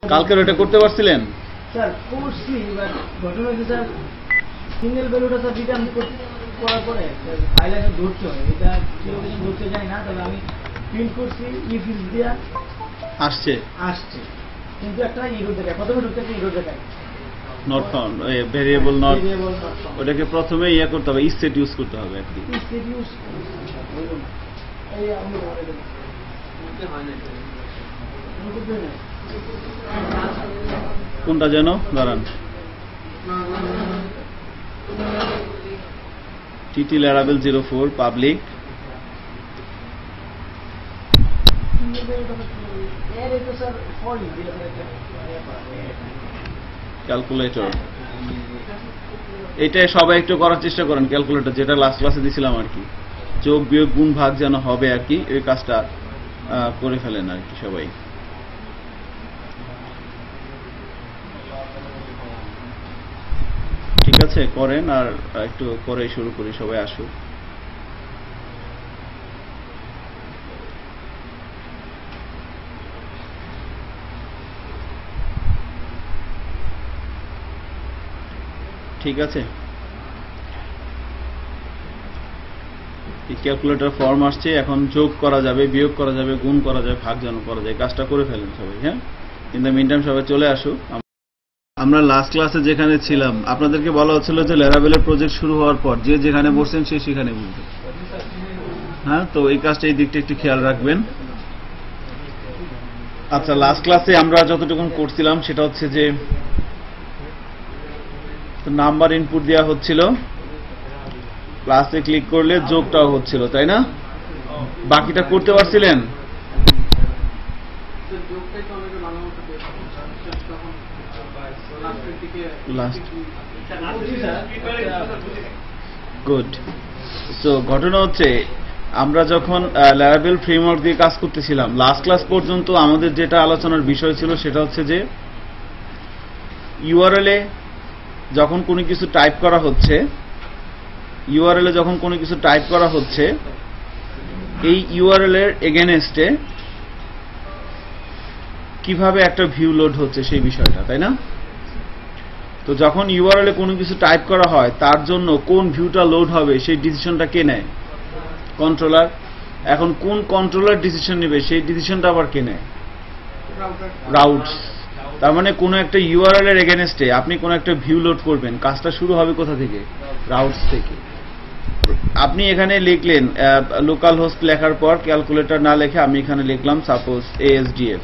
কালকে ওটা করতে পারছিলেন? স্যার করছি, বাট ঘটনা হচ্ছে স্যার সিঙ্গেল ভ্যালুটা স্যার রিটার্ন করার পরে ফাইল একটা ধরতে হয়, এটা কেউ কিছু ধরতে যায় না। তবে আমি প্রিন্ট করছি ইফ ইজ দেয়া আসছে, কিন্তু একটা ইরো দেখায়, প্রথমে ঢুকতে একটা ইরো দেখায় নট ফাউন্ড, ভেরিয়েবল নট। ওটাকে প্রথমে ইয়া করতে হবে, ইসেট ইউজ করতে হবে আর কি। ইসেট ইউজ এই আমি কোনটা যেন দাঁড়ান, টিটি ল্যারাবেল 04 পাবলিক ক্যালকুলেটর। এটাই সবাই একটু করার চেষ্টা করেন, ক্যালকুলেটর যেটা লাস্ট ক্লাসে দিছিলাম আর কি, যোগ বিয়োগ গুণ ভাগ যেন হবে আর কি, এই কাজটা করে ফেলেন আর কি সবাই। ঠিক আছে, করেন। আর একটু পরে শুরু করি, সবাই আসুক। ঠিক আছে, ক্যালকুলেটর ফর্ম আসছে, এখন যোগ করা যাবে, বিয়োগ করা যাবে, গুণ করা যাবে, ভাগ যেন করা যায়, কাজটা করে ফেলেন সবাই। হ্যাঁ, ইন দ্য মিন টাইম সবাই চলে আসুক। আমরা লাস্ট ক্লাসে যেখানে ছিলাম আপনাদেরকে বলা হচ্ছিল যে ল্যারাবেলের প্রজেক্ট শুরু হওয়ার পর যে যেখানে বসছেন সে সেখানে বলবেন। হ্যাঁ, তো এই কাজটা, এই দিকটা একটু খেয়াল রাখবেন। আচ্ছা, লাস্ট ক্লাসে আমরা যতটুকু করছিলাম সেটা হচ্ছে যে নাম্বার ইনপুট দেওয়া হচ্ছিল, প্লাসে ক্লিক করলে যোগটাও হচ্ছিল, তাই না? বাকিটা করতে পারছিলেন? গুড। সো ঘটনা হচ্ছে আমরা যখন ল্যারাবেল ফ্রেমওয়ার্ক দিয়ে কাজ করতেছিলাম লাস্ট ক্লাস পর্যন্ত, আমাদের যেটা আলোচনার বিষয় ছিল সেটা হচ্ছে যে ইউআরএল-এ যখন কোনো কিছু টাইপ করা হচ্ছে, ইউআরএল-এ যখন কোনো কিছু টাইপ করা হচ্ছে, এই ইউআরএল-এর এগেনস্টে কিভাবে একটা ভিউ লোড হচ্ছে সেই বিষয়টা, তাই না? তো যখন ইউআরএল-এ কোনো কিছু টাইপ করা হয় তার জন্য কোন ভিউটা লোড হবে সেই ডিসিশনটা কে নেয়? কন্ট্রোলার। এখন কোন কন্ট্রোলার ডিসিশন নেবে সেই ডিসিশনটা আবার কে নেয়? রাউটস। তার মানে কোনো একটা ইউআরএল এর এগেনস্টে আপনি কোনো একটা ভিউ লোড করবেন, কাজটা শুরু হবে কোথা থেকে? রাউটস থেকে। আপনি এখানে লিখলেন লোকাল হোস্ট, লেখার পর ক্যালকুলেটর না লিখে আমি এখানে লিখলাম সাপোজ ASDF।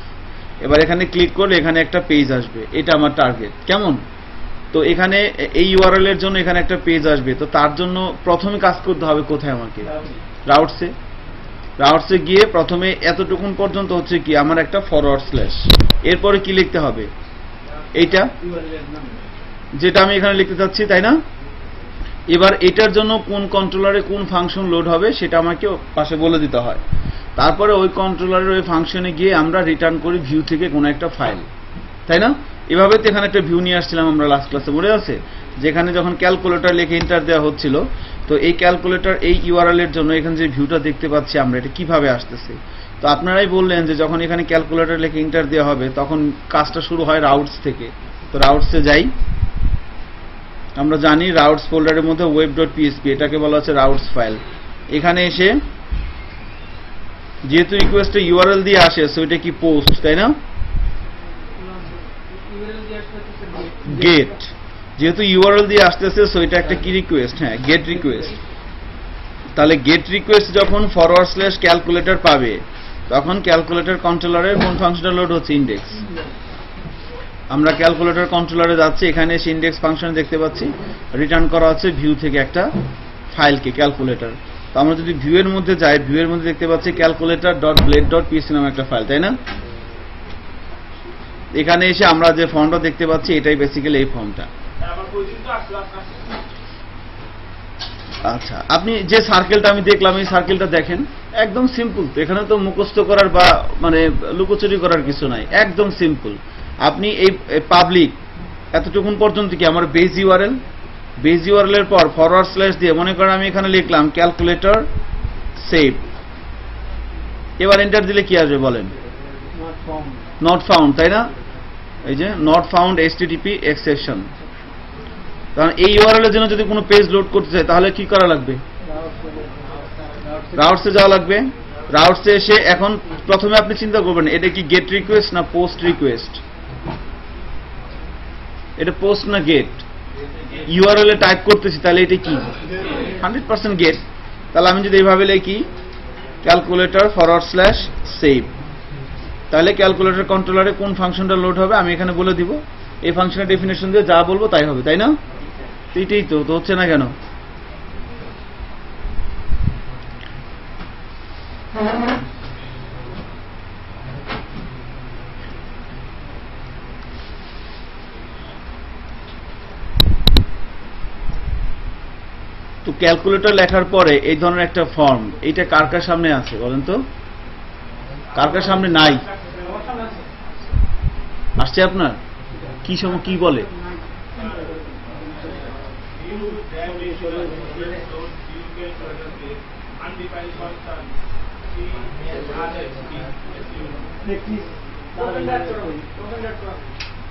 এবার এখানে ক্লিক করলে এখানে একটা পেজ আসবে, এটা আমার টার্গেট। কেমন? তো এখানে এই ইউআরএল এর জন্য এখানে একটা পেজ আসবে, তো তার জন্য প্রথমে কাজ করতে হবে কোথায়? আমাকে রাউটসে। রাউটসে গিয়ে প্রথমে এতটুকুন পর্যন্ত হচ্ছে কি আমার একটা ফরওয়ার্ড স্ল্যাশ, এরপরে কি লিখতে হবে? এইটা যেটা আমি এখানে লিখতে চাচ্ছি, তাই না? এবার এটার জন্য কোন কন্ট্রোলারে কোন ফাংশন লোড হবে সেটা আমাকে পাশে বলে দিতে হয়। তারপরে ওই কন্ট্রোলারের ওই ফাংশনে গিয়ে আমরা রিটার্ন করি ভিউ থেকে কোনো একটা ফাইল, তাই না? এভাবে তো এখানে একটা ভিউ নিয়ে আসছিলাম আমরা লাস্ট ক্লাসে, মনে আছে? যেখানে যখন ক্যালকুলেটর লিখে এন্টার দেওয়া হচ্ছিল, তো এই ক্যালকুলেটর এই ইউআরএল এর জন্য এখানে যে ভিউটা দেখতে পাচ্ছি আমরা, এটা কিভাবে আসতেছে? তো আপনারাই বললেন যে যখন এখানে ক্যালকুলেটর লিখে এন্টার দেওয়া হবে তখন কাজটা শুরু হয় রাউটস থেকে। তো রাউটসে যাই, আমরা জানি রাউটস ফোল্ডারের মধ্যে web.php, এটাকে বলা হচ্ছে রাউটস ফাইল। এখানে এসে যেহেতু রিকোয়েস্টে ইউআরএল দিয়ে আসে, সো এটা কি পোস্ট, তাই না? গেট, যেহেতু ইউআরএল দিয়ে আসতেছে সো এটা একটা কি রিকোয়েস্ট? হ্যাঁ, গেট রিকোয়েস্ট। তাহলে গেট রিকোয়েস্ট যখন ফরওয়ার্ড স্ল্যাশ ক্যালকুলেটর পাবে তখন ক্যালকুলেটর কন্ট্রোলারের কোন ফাংশনটা লোড হচ্ছে? ইন্ডেক্স। আমরা ক্যালকুলেটর কন্ট্রোলারে যাচ্ছি, এখানে এসে ইন্ডেক্স ফাংশন দেখতে পাচ্ছি, রিটার্ন করা হচ্ছে ভিউ থেকে একটা ফাইলকে, ক্যালকুলেটর। তো আমরা যদি ভিউ এর মধ্যে যাই, ভিউ এর মধ্যে দেখতে পাচ্ছি calculator.blade.php নামে একটা ফাইল, তাই না? এখানে এসে আমরা যে ফর্মটা দেখতে পাচ্ছি এটাই বেসিক্যালি এই ফর্মটা। আচ্ছা, আপনি যে সার্কেলটা আমি দেখলাম এই সার্কেলটা দেখেন, একদম সিম্পল। তো এখানে তো মুখস্থ করার বা মানে লুকোচুরি করার কিছু নাই, একদম সিম্পল। আপনি এই পাবলিক এতটুকুন পর্যন্ত কি আমার বেস ইউআরএল, বেস ইউআরএল এর পর ফরওয়ার্ড স্ল্যাশ দিয়ে মনে করেন আমি এখানে লিখলাম ক্যালকুলেটর সেভ। এবার এন্টার দিলে কি আসবে বলেন? নট ফাউন্ড, তাই না? এই যে নট ফাউন্ড HTTP এক্সেপশন। কারণ এই ইউআরএল এর জন্য যদি কোনো পেজ লোড করতে চাই তাহলে কি করা লাগবে? রাউটসে যাওয়া লাগবে। রাউটসে এসে এখন প্রথমে আপনি চিন্তা করবেন এটা কি গেট রিকোয়েস্ট না পোস্ট রিকোয়েস্ট? এটা পোস্ট না গেট? ইউআরএল এ টাইপ করতেছি তাহলে এটা কি 100% গেট। তাহলে আমি যদি এইভাবে লিখি ক্যালকুলেটর /save, তাহলে ক্যালকুলেটর কন্ট্রোলারে কোন ফাংশনটা লোড হবে আমি এখানে বলে দিব। এই ফাংশনের ডেফিনেশন দিয়ে যা বলবো তাই হবে, তাই না? এইটাই তো হচ্ছে না কেন? তো ক্যালকুলেটর লেখার পরে এই ধরনের একটা ফর্ম, এইটা কার কার সামনে আছে বলেন তো? কার কার সামনে নাই? আসছে আপনার? কি সময় কি বলে?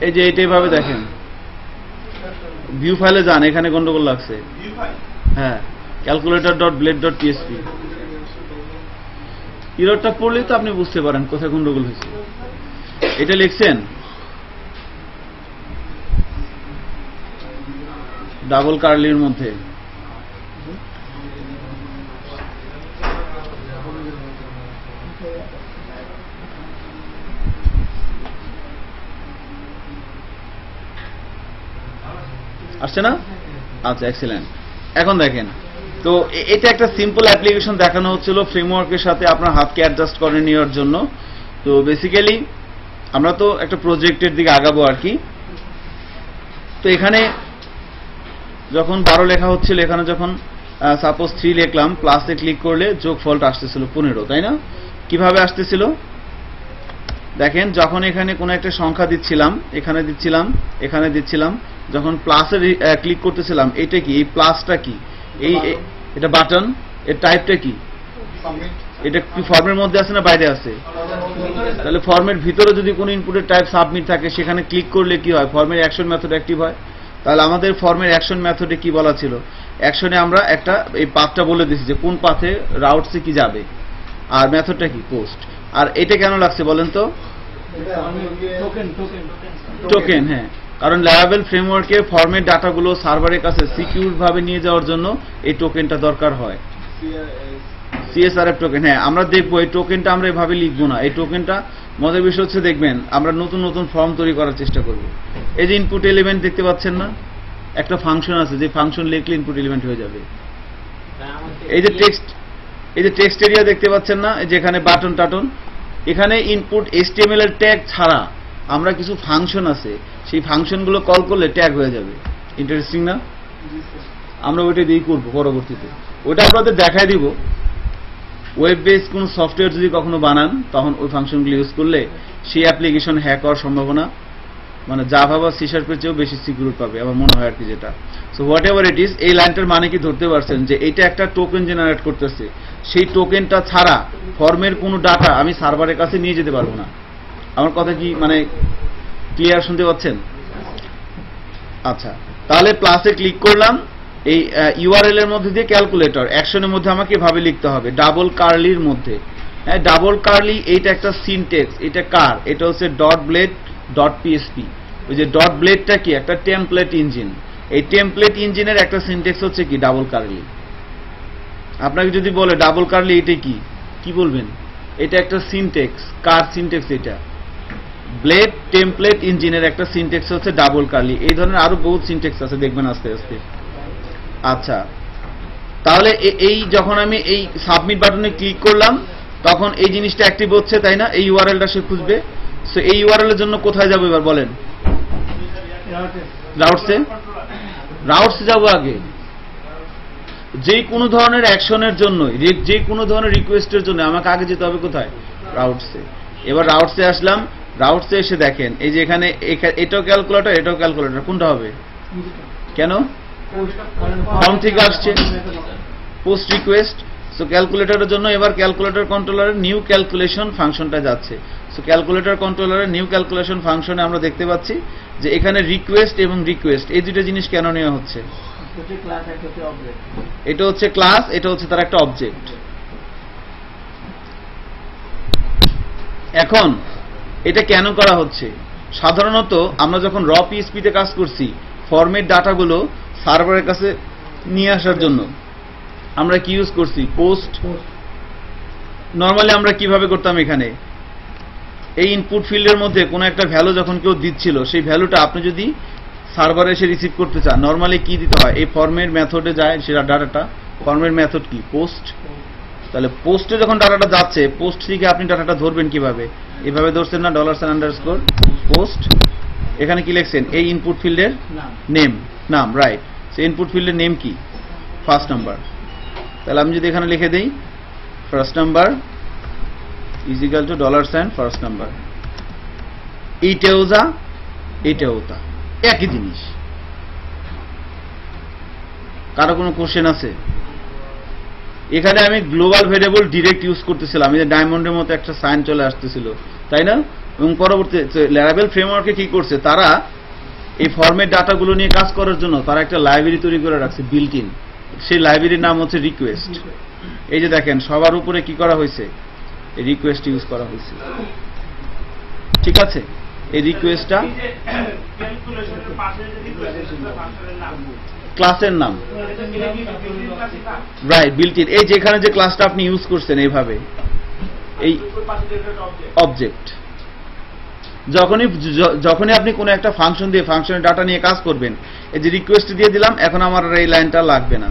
এই যে এইটা এইভাবে দেখেন, ভিউ ফাইলে যান, এখানে গন্ডগোল লাগছে। হ্যাঁ, calculator.blade.php ইররটা পড়লেই তো আপনি বুঝতে পারেন কোথায় গন্ডগোল হয়েছে। এটা লিখছেন ডাবল কার্লির মধ্যে। আসছে না? আচ্ছা, এক্সিলেন্ট। এখন দেখেন তো এটা একটা সিম্পল অ্যাপ্লিকেশন দেখানো হচ্ছিল ফ্রেমওয়ার্কের সাথে আপনার হাতকে অ্যাডজাস্ট করে নেওয়ার জন্য। তো বেসিক্যালি আমরা তো একটা প্রজেক্টের দিকে আগাবো আর কি। তো এখানে যখন 12 লেখা হচ্ছিল, এখানে যখন সাপোজ 3 লিখলাম, প্লাসে ক্লিক করলে যোগফলটা আসতেছিল 15, তাই না? কিভাবে আসতেছিল দেখেন, যখন এখানে কোনো একটা সংখ্যা দিচ্ছিলাম, এখানে দিচ্ছিলাম, এখানে দিচ্ছিলাম, যখন প্লাসে ক্লিক করতেছিলাম, এটা কি, এই প্লাসটা কি, এটা বাটন, এর টাইপটা কি, এটা কি ফর্মের মধ্যে আছে না বাইরে আছে? তাহলে ফর্মের ভিতরে যদি কোনো ইনপুটের টাইপ সাবমিট থাকে, সেখানে ক্লিক করলে কি হয়? ফর্মের অ্যাকশন মেথড অ্যাক্টিভ হয়। তাহলে আমাদের ফর্মের অ্যাকশন মেথডে কি বলা ছিল? অ্যাকশনে আমরা একটা এই পাথটা বলে দিছি যে কোন পাথে রাউটসে কি যাবে, আর মেথডটা কি পোস্ট। আর এটা কেন লাগছে বলেন তো? টোকেন। হ্যাঁ, কারণ ল্যারাভেল ফ্রেমওয়ার্কে ফর্মের ডাটাগুলো সার্ভারের কাছে সিকিউর ভাবে নিয়ে যাওয়ার জন্য এই টোকেনটা দরকার হয়। CSRF token. হ্যাঁ, আমরা দেখবো এই টোকেনটা আমরা এভাবে লিখবো না। এই টোকেনটা মজার বিষয় হচ্ছে, দেখবেন আমরা নতুন নতুন ফর্ম তৈরি করার চেষ্টা করব। এই যে ইনপুট এলিমেন্ট দেখতে পাচ্ছেন না, একটা ফাংশন আছে, যে ফাংশন লিখলে ইনপুট এলিমেন্ট হয়ে যাবে। এই যে টেক্সট এরিয়া দেখতে পাচ্ছেন না, যেখানে বাটন টাটন, এখানে ইনপুট HTML এর ট্যাগ ছাড়া আমরা কিছু ফাংশন আছে, সেই ফাংশনগুলো কল করলে ট্যাগ হয়ে যাবে। ইন্টারেস্টিং না? আমরা ওইটা দিয়েই করবো পরবর্তীতে, ওইটা আপনাদের দেখাই দিব। ওয়েব বেস কোন সফটওয়্যার যদি কখনো বানান, তখন ওই ফাংশনগুলো ইউজ করলে সেই অ্যাপ্লিকেশন হ্যাক হওয়ার সম্ভাবনা মানে জাভা বা সি শার্পের চেয়েও বেশি সিকিউর পাবে আমার মনে হয় আর কি। যেটা so what ever it is, এই লাইনটার মানে কি ধরতে পারছেন যে এটা একটা টোকেন জেনারেট করতেছে, সেই টোকেনটা ছাড়া ফর্মের কোনো ডাটা আমি সার্ভারের কাছে নিয়ে যেতে পারবো না। আমার কথা কি মানে ক্লিয়ার শুনতে পাচ্ছেন? আচ্ছা, তাহলে প্লাসে ক্লিক করলাম, এই ইউআরএল এর মধ্যে দিয়ে ক্যালকুলেটর অ্যাকশনের মধ্যে আমাকে এভাবে লিখতে হবে ডাবল কার্লির মধ্যে। হ্যাঁ, ডাবল কার্লি এইটা একটা সিনট্যাক্স, এটা কার? এটা হচ্ছে .blade.php। ওই যে ডট ব্লেডটা কি, একটা টেমপ্লেট ইঞ্জিন। এই টেমপ্লেট ইঞ্জিনের একটা সিনট্যাক্স হচ্ছে কি ডাবল কার্লি। আপনাকে যদি বলে ডাবল কার্লি এটা কি, কি বলবেন? এটা একটা সিনট্যাক্স। কার সিনট্যাক্স? এটা ব্লেড টেমপ্লেট ইঞ্জিনের একটা সিনট্যাক্স হচ্ছে ডাবল কার্লি। এই ধরনের আরো বহুত সিনট্যাক্স আছে, দেখবেন আস্তে আস্তে। আচ্ছা, তাহলে এই যখন আমি এই সাবমিট বাটনে ক্লিক করলাম, তখন এই জিনিসটা অ্যাক্টিভ হচ্ছে, তাই না? এই ইউআরএলটা সে খুঁজবে। সো এই ইউআরএল এর জন্য কোথায় যাবো এবার বলেন? রাউটসে যাবো আগে। যে কোনো ধরনের অ্যাকশনের জন্য, যে কোনো ধরনের রিকোয়েস্টের জন্য আমাকে আগে যেতে হবে কোথায়? রাউটসে। এবার রাউটসে আসলাম, রাউটসে এসে দেখেন এই যে এখানে এটাও ক্যালকুলেটর, এটাও ক্যালকুলেটর, কোনটা হবে? কেন? ফর্ম থেকে আসছে পোস্ট রিকোয়েস্ট। সো ক্যালকুলেটরের জন্য এবার ক্যালকুলেটর কন্ট্রোলারের নিউ ক্যালকুলেশন ফাংশনটা যাচ্ছে। সো ক্যালকুলেটর কন্ট্রোলারের নিউ ক্যালকুলেশন ফাংশনে আমরা দেখতে পাচ্ছি যে এখানে রিকোয়েস্ট এবং রিকোয়েস্ট এই দুটো জিনিস কেন নেওয়া হচ্ছে? এটা হচ্ছে ক্লাস, এটা হচ্ছে তার একটা অবজেক্ট। এখন এটা কেন করা হচ্ছে? সাধারণত আমরা যখন র পিএইচপি তে কাজ করছি, ফরম্যাট ডাটাগুলো সার্ভারের কাছে নিয়ে আসার জন্য আমরা কি ইউজ করছি? পোস্ট। নরমালি আমরা কিভাবে করতাম? এখানে এই ইনপুট ফিল্ডের মধ্যে কোনো একটা ভ্যালু যখন কেউ দিচ্ছিল, সেই ভ্যালুটা আপনি যদি সার্ভারে এসে রিসিভ করতে চান, নরমালি কি দিতে হয়? এই ফরম্যাট মেথডে যায় সেটা ডাটাটা। ফরম্যাট মেথড কি? পোস্ট। তাহলে পোস্টে যখন ডাটাটা যাচ্ছে, পোস্ট থেকে আপনি ডাটাটা ধরবেন কিভাবে? এভাবে ধরছেন না, $_ পোস্ট। এখানে কি লিখছেন? এই ইনপুট ফিল্ডের নেম, নাম, রাইট। সেই ইনপুট ফিল্ডের নেম কি? First number. তাহলে আমি যদি এখানে লিখে দিই first number is equal two $first number, এইটাও যা এইটাও তা, একই জিনিস। কারো কোনো কোশ্চেন আছে? এখানে আমি গ্লোবাল ভেরিয়েবল ডিরেক্ট ইউজ করতেছিলাম, এই যে ডায়মন্ডের মতো একটা সাইন চলে আসতেছিল, তাই না? এবং পরবর্তী ল্যারাভেল ফ্রেমওয়ার্কে কি করছে, তারা এই ফরম্যাট ডাটাগুলো নিয়ে কাজ করার জন্য তারা একটা লাইব্রেরি তৈরি করে রাখছে বিল্ট ইন। সেই লাইব্রেরির নাম হচ্ছে রিকোয়েস্ট। এই যে দেখেন সবার উপরে কি করা হয়েছে? এই রিকোয়েস্ট ইউজ করা হয়েছে, ঠিক আছে? এই রিকোয়েস্টটা ক্লাসের নাম, রাইট, বিল্ট ইন। এই যেখানে যে ক্লাসটা আপনি ইউজ করছেন এইভাবে, এই অবজেক্ট, যখনই আপনি কোনো একটা ফাংশন দিয়ে ফাংশনের ডাটা নিয়ে কাজ করবেন, এই যে রিকোয়েস্ট দিয়ে দিলাম, এখন আমার এই লাইনটা লাগবে না,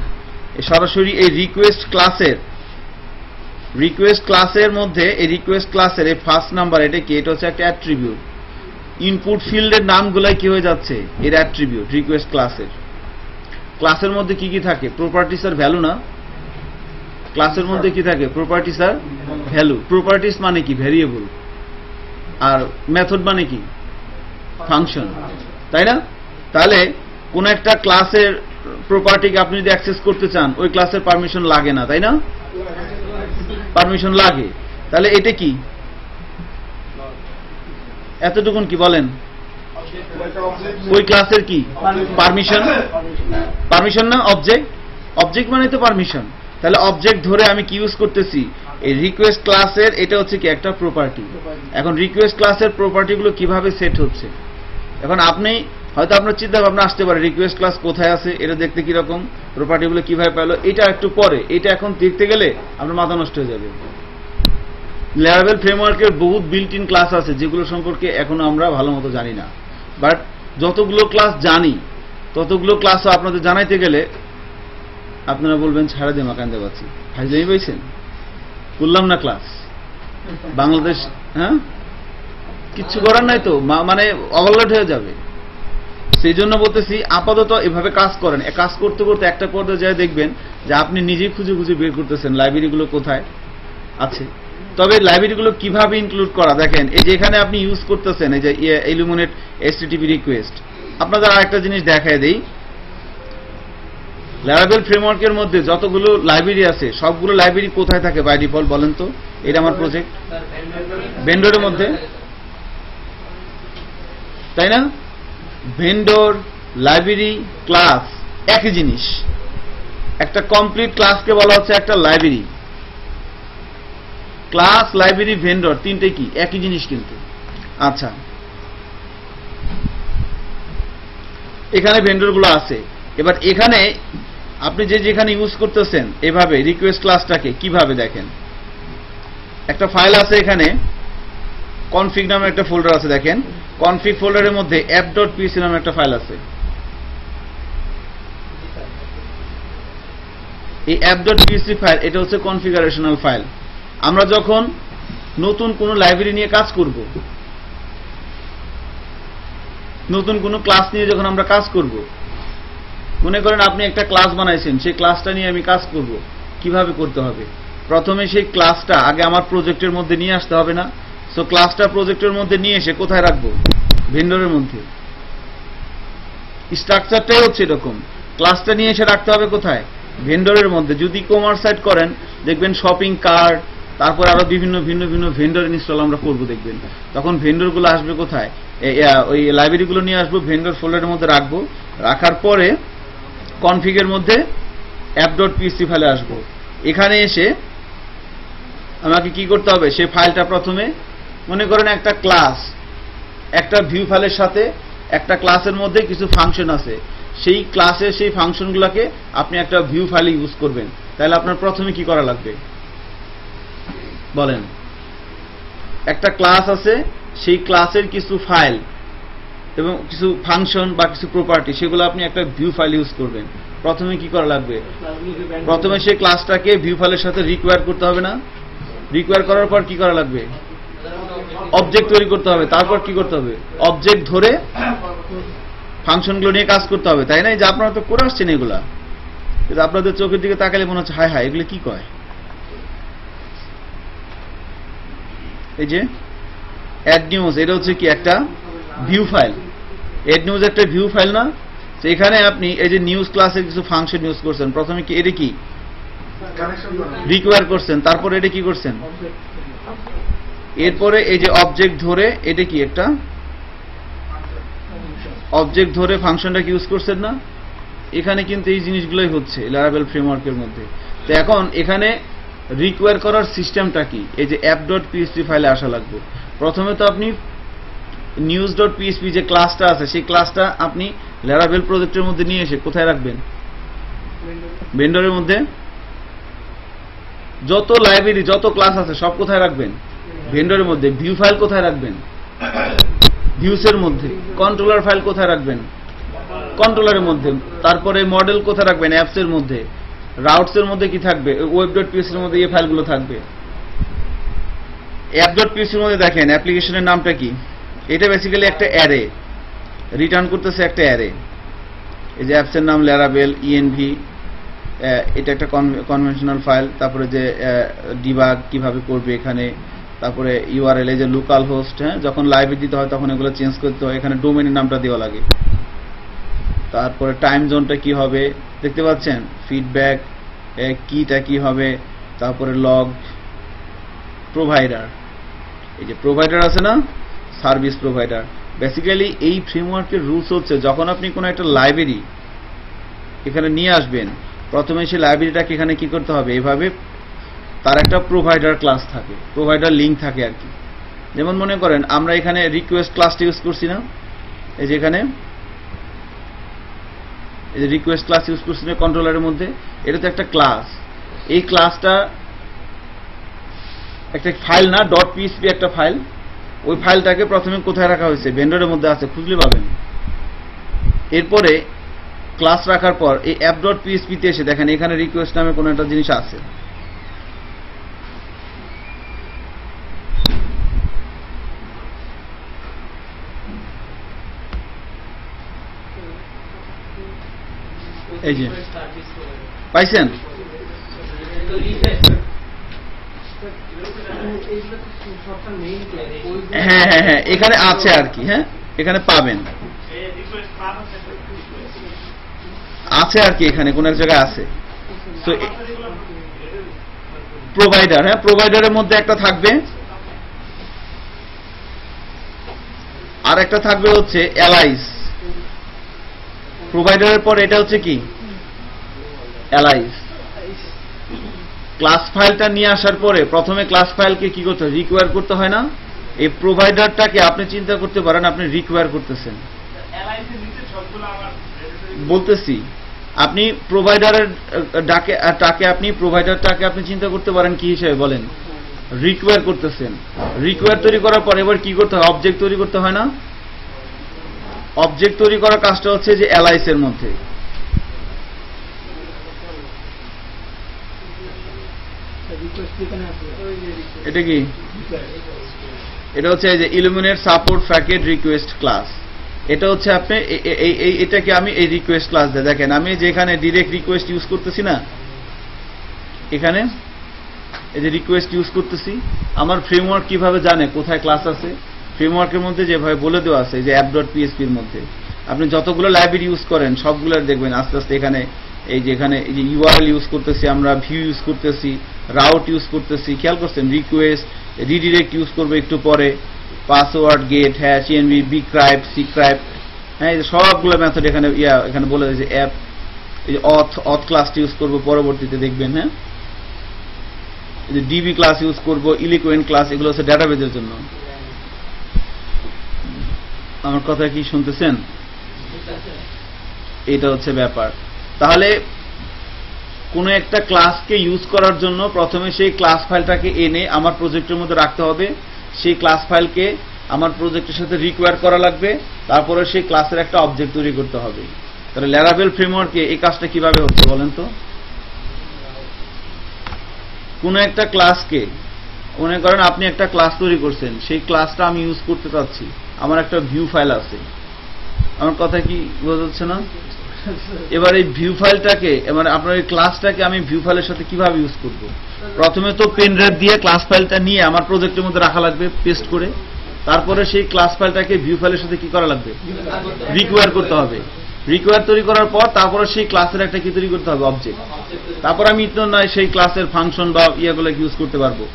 সরাসরি এই রিকোয়েস্ট ক্লাসের মধ্যে এই রিকোয়েস্ট ক্লাসের এই ফার্স্ট নাম্বার, এটা কি? এটা হচ্ছে একটা অ্যাট্রিবিউট। ইনপুট ফিল্ডের নামগুলাই কি হয়ে যাচ্ছে? এর অ্যাট্রিবিউট। রিকোয়েস্ট ক্লাসের মধ্যে কি কি থাকে? প্রপার্টিস আর ভ্যালু না? ক্লাসের মধ্যে কি থাকে? প্রপার্টিস আর ভ্যালু। প্রপার্টিস মানে কি? ভ্যারিয়েবল। আর মেথড মানে কি? ফাংশন, তাই না? তাহলে কোন একটা ক্লাসের প্রপার্টিকে আপনি যদি অ্যাক্সেস করতে চান, ওই ক্লাসের পারমিশন লাগে না, তাই না? পারমিশন লাগে। তাহলে এটা কি? এতটুকুন কি বলেন? ওই ক্লাসের কি? পারমিশন না? অবজেক্ট মানে তো পারমিশন। তাহলে অবজেক্ট ধরে আমি কি ইউজ করতেছি? এই রিকোয়েস্ট ক্লাসের, এটা হচ্ছে কি? একটা প্রপার্টি। এখন রিকোয়েস্ট ক্লাসের প্রপার্টিগুলো কিভাবে সেট হচ্ছে? এখন আপনি হয়তো আপনার চিন্তা ভাবনা আসতে পারে রিকোয়েস্ট ক্লাস কোথায় আছে, এটা দেখতে কিরকম, প্রপার্টিগুলো কিভাবে পেলো, এটা একটু পরে, এটা এখন দেখতে গেলে আপনার মাথা নষ্ট হয়ে যাবে। ল্যারাভেল ফ্রেমওয়ার্কের বহুত বিল্ট ইন ক্লাস আছে যেগুলো সম্পর্কে এখনো আমরা ভালো মতো জানি না, বাট যতগুলো ক্লাস জানি ততগুলো ক্লাসও আপনাদের জানাইতে গেলে আপনারা বলবেন ছাড়া দিয়ে মাকান্দে পাচ্ছি, ভাই জানি পাইছেন, করলাম না ক্লাস বাংলাদেশ, হ্যাঁ কিচ্ছু করার নাই তো, মানে ওভারলোড হয়ে যাবে। সেই জন্য বলতেছি আপাতত এভাবে কাজ করেন, কাজ করতে করতে একটা পর্যায়ে যায় দেখবেন যে আপনি নিজেই খুঁজে খুঁজে বের করতেছেন লাইব্রেরিগুলো কোথায় আছে। তবে লাইব্রেরিগুলো কিভাবে ইনক্লুড করা দেখেন, এই যে এখানে আপনি ইউজ করতেছেন এই যে ইলুমিনেট এসটিটিপি রিকোয়েস্ট। আপনাদের আরেকটা জিনিস দেখায় দেই, ল্যারাভেল ফ্রেমওয়ার্কের মধ্যে যতগুলো লাইব্রেরি আছে সবগুলো লাইব্রেরি কোথায় থাকে বাই ডিফল্ট বলেন তো? এটা আমার প্রজেক্ট ভেন্ডরের মধ্যে, তাই না? ভেন্ডর, লাইব্রেরি, ক্লাস একই জিনিস। একটা কমপ্লিট ক্লাসকে বলা হচ্ছে একটা লাইব্রেরি। ক্লাস, লাইব্রেরি, ভেন্ডর তিনটে কি একই জিনিস কিন্তু। আচ্ছা, এখানে ভেন্ডরগুলো আছে। এবার এখানে আপনি যেখানে ইউজ করতেছেন এভাবে রিকোয়েস্ট ক্লাসটাকে কিভাবে দেখেন, একটা ফাইল আছে এখানে, কনফিগ নামে একটা ফোল্ডার আছে, দেখেন কনফিগ ফোল্ডারের মধ্যে app.php নামে একটা ফাইল আছে। এই app.php ফাইল, এটা হচ্ছে কনফিগারেশনাল ফাইল। আমরা যখন নতুন কোনো লাইব্রেরি নিয়ে কাজ করব, নতুন কোনো ক্লাস নিয়ে যখন আমরা কাজ করব, মনে করেন আপনি একটা ক্লাস বানাইছেন, সেই ক্লাসটা নিয়ে আমি কাজ করব, কিভাবে করতে হবে? প্রথমে সেই ক্লাসটা আগে আমার প্রজেক্টের মধ্যে নিয়ে আসতে হবে না? সো ক্লাসটা প্রজেক্টের মধ্যে নিয়ে এসে কোথায় রাখবো? ভেন্ডরের মধ্যে। স্ট্রাকচারটাই হচ্ছে এরকম, ক্লাসটা নিয়ে এসে রাখতে হবে কোথায়? ভেন্ডরের মধ্যে। যদি কমার্স সাইট করেন দেখবেন শপিং কার্ট, তারপর আরো বিভিন্ন ভিন্ন ভিন্ন ভেন্ডর ইনস্টল আমরা করব দেখবেন। তখন ভেন্ডরগুলো আসবে কোথায়, ওই লাইব্রেরিগুলো নিয়ে আসবো, ভেন্ডর ফোল্ডারের মধ্যে রাখবো, রাখার পরে কনফিগের মধ্যে app.php ফাইলে আসবো। এখানে এসে আমাকে কি করতে হবে, সেই ফাইলটা প্রথমে মনে করেন একটা ক্লাস, একটা ভিউ ফাইলের সাথে একটা ক্লাসের মধ্যে কিছু ফাংশন আছে, সেই ক্লাসের সেই ফাংশনগুলোকে আপনি একটা ভিউ ফাইলে ইউজ করবেন, তাহলে আপনার প্রথমে কি করা লাগবে বলেন? একটা ক্লাস আছে, সেই ক্লাসের কিছু ফাইল এবং কিছু ফাংশন বা কিছু প্রপার্টি, সেগুলো আপনি একটা ভিউ ফাইল ইউজ করবেন। প্রথমে কি করা লাগবে? প্রথমে সেই ক্লাসটাকে ভিউ ফাইলের সাথে রিকোয়ার করতে হবে না? রিকোয়ার করার পর কি করা লাগবে? অবজেক্ট তৈরি করতে হবে। তারপর কি করতে হবে? অবজেক্ট ধরে ফাংশনগুলো নিয়ে কাজ করতে হবে, তাই না? যে আপনারা তো করে আসছেন এগুলা, আপনাদের চোখের দিকে তাকালে মনে হচ্ছে হায় হায় এগুলো কি কয়। এই যে অ্যাড নিউজ, এটা হচ্ছে কি একটা ভিউ ফাইল। অ্যাড নিউজ একটা ভিউ ফাইল না? তো এখানে আপনি এই যে নিউজ ক্লাসের কিছু ফাংশন ইউজ করছেন, প্রথমে কি এটা কি রিকোয়ার করছেন, তারপর এটা কি করছেন, এরপরে এই যে অবজেক্ট ধরে এটা কি একটা অবজেক্ট ধরে ফাংশনটা কি ইউজ করছেন না? এখানে কিন্তু এই জিনিসগুলোই হচ্ছে লারাভেল ফ্রেমওয়ার্কের মধ্যে। তো এখন এখানে রিকোয়ার করার সিস্টেমটা কি? এই যে app.php ফাইলে আসা লাগবে। প্রথমে তো আপনি news.php যে ক্লাসটা আছে, সেই ক্লাসটা আপনি লারাভেল প্রজেক্টের মধ্যে নিয়ে এসে কোথায় রাখবেন? ভেন্ডরের মধ্যে। যত লাইব্রেরি যত ক্লাস আছে সব কোথায় রাখবেন? ভেন্ডরের মধ্যে। ভিউ ফাইল কোথায় রাখবেন? ভিউসের মধ্যে। কন্ট্রোলার ফাইল কোথায় রাখবেন? কন্ট্রোলারের মধ্যে। তারপরে মডেল কোথায় রাখবেন? অ্যাপস এর মধ্যে। রাউটস এর মধ্যে কি থাকবে? web.php এর মধ্যে এই ফাইলগুলো থাকবে। app.php এর মধ্যে দেখেন অ্যাপ্লিকেশনের নামটা কি? এটা বেসিক্যালি একটা অ্যারে, রিটার্ন করতেছে একটা অ্যারে। এই যে অ্যাপস এর নাম লারাভেল env, এটা একটা কনভেনশনাল ফাইল। তারপরে যে ডিবাগ কিভাবে করবে এখানে, তারপরে ইউআরএল, এই যে লোকাল হোস্ট, হ্যাঁ, যখন লাইভে দিতে হয় তখন এগুলো চেঞ্জ করতে হয়, এখানে ডোমেনের নামটা দেওয়া লাগে। তারপরে টাইম জোনটা কি হবে দেখতে পাচ্ছেন, ফিডব্যাক কিটা কি হবে, তারপরে লগ, প্রোভাইডার, এই যে প্রোভাইডার আছে না, সার্ভিস প্রোভাইডার। বেসিক্যালি এই ফ্রেমওয়ার্কের রুলস হচ্ছে যখন আপনি কোনো একটা লাইব্রেরি এখানে নিয়ে আসবেন, প্রথমে সেই লাইব্রেরিটাকে এখানে কি করতে হবে, এইভাবে তার একটা প্রোভাইডার ক্লাস থাকে, প্রোভাইডার লিঙ্ক থাকে আর কি। যেমন মনে করেন আমরা এখানে রিকোয়েস্ট ক্লাসটা ইউজ করছি না, এই যে এখানে এই যে রিকোয়েস্ট ক্লাস ইউজ করছি না কন্ট্রোলারের মধ্যে, এটা তো একটা ক্লাস। এই ক্লাসটা একটা ফাইল না, .php একটা ফাইল। ওই ফাইলটাকে প্রথমে কোথায় রাখা হয়েছে? ভেন্ডরের মধ্যে আছে, খুঁজলে পাবেন। এরপরে ক্লাস রাখার পর এই app.php তে এসে দেখেন এখানে রিকোয়েস্ট নামে কোনো একটা জিনিস আছে। এই যে পাইছেন? হ্যাঁ হ্যাঁ হ্যাঁ, এখানে আছে আর কি। হ্যাঁ, এখানে পাবেন, আছে আর কি, এখানে কোন এক জায়গায় আছে। তো প্রোভাইডার, হ্যাঁ, প্রোভাইডারের মধ্যে একটা থাকবে, আর একটা থাকবে হচ্ছে অ্যালাইস। প্রোভাইডারের পর এটা হচ্ছে কি অ্যালাইস। ক্লাস ফাইলটা নিয়ে আসার পরে প্রথমে ক্লাস ফাইলকে কি করতে হয়? রিকোয়ার করতে হয় না? এই প্রোভাইডারটাকে আপনি চিন্তা করতে পারেন আপনি রিকোয়ার করতেছেন। বলতেছি আপনি প্রোভাইডারের প্রোভাইডারটাকে আপনি চিন্তা করতে পারেন কি হিসেবে বলেন? রিকোয়ার করতেছেন। রিকোয়ার তৈরি করার পর এবার কি করতে হয়? অবজেক্ট তৈরি করতে হয় না? অবজেক্ট তৈরি করার কাজটা হচ্ছে যে অ্যালাইস এর মধ্যে। এটা কি? এটা হচ্ছে এই যে illuminate support packet request class. এটা হচ্ছে আপনি এটাকে আমি এই রিকোয়েস্ট ক্লাস দিয়ে দেখেন, আমি যেখানে ডিরেক্ট রিকোয়েস্ট ইউজ করতেছি না, এখানে এই যে রিকোয়েস্ট ইউজ করতেছি, আমার ফ্রেমওয়ার্ক কিভাবে জানে কোথায় ক্লাস আছে? ফ্রেমওয়ার্কের মধ্যে যেভাবে বলে দেওয়া আছে যে app.php এর মধ্যে আপনি যতগুলো লাইব্রেরি ইউজ করেন সবগুলোর দেখবেন আস্তে আস্তে এখানে এই যে এখানে এই যে ইউআরএল ইউজ করতেছি, আমরা ভিউ ইউজ করতেছি, রাউট ইউজ করতেছি, খেয়াল করছেন, রিকোয়েস্ট, রিডিরেক্ট ইউজ করবো একটু পরে, পাসওয়ার্ড, গেট, হ্যাশ, সিএনভি, বিক্রাইপ্ট, সিক্রাইপ্ট, হ্যাঁ এই যে সবগুলো মেথড এখানে এখানে বলে দিয়েছে। অ্যাপ, এই যে অথ ক্লাসটি ইউজ করবো পরবর্তীতে দেখবেন। হ্যাঁ এই যে ডিবি ক্লাস ইউজ করবো, ইলিকুয়েন্ট ক্লাস, এগুলো হচ্ছে ডেটাবেজের জন্য। আমার কথা কি শুনতেছেন? এটা হচ্ছে ব্যাপার। তাহলে কোনো একটা ক্লাসকে ইউজ করার জন্য প্রথমে সেই ক্লাস ফাইলটাকে এনে আমার প্রজেক্টের মধ্যে রাখতে হবে, সেই ক্লাস ফাইলকে আমার প্রজেক্টের সাথে রিকোয়ার করা লাগবে, তারপরে সেই ক্লাসের একটা অবজেক্ট তৈরি করতে হবে। তাহলে ল্যারাভেল ফ্রেমওয়ার্কে এই কাজটা কিভাবে হচ্ছে বলেন তো? কোনো একটা ক্লাসকে, মনে করেন আপনি একটা ক্লাস তৈরি করছেন, সেই ক্লাসটা আমি ইউজ করতে চাচ্ছি, আমার একটা ভিউ ফাইল আছে, আমার কথা কি বোঝা যাচ্ছে না? এবার এই ভিউ ফাইলটাকে, এবার আপনার এই ক্লাসটাকে আমি ভিউ ফাইলের সাথে কিভাবে ইউজ করব? প্রথমে তো পেন ড্রাইভ দিয়ে ক্লাস ফাইলটা নিয়ে আমার প্রজেক্টের মধ্যে রাখা লাগবে পেস্ট করে, তারপরে সেই ক্লাস ফাইলটাকে ভিউ ফাইলের সাথে কি করা লাগবে? রিকোয়ার করতে হবে। রিকোয়ার তৈরি করার পর তারপরে সেই ক্লাসের একটা কি তৈরি করতে হবে? অবজেক্ট। তারপর আমি তো নয় সেই ক্লাসের ফাংশন বা ইয়াগুলো ইউজ করতে পারবো।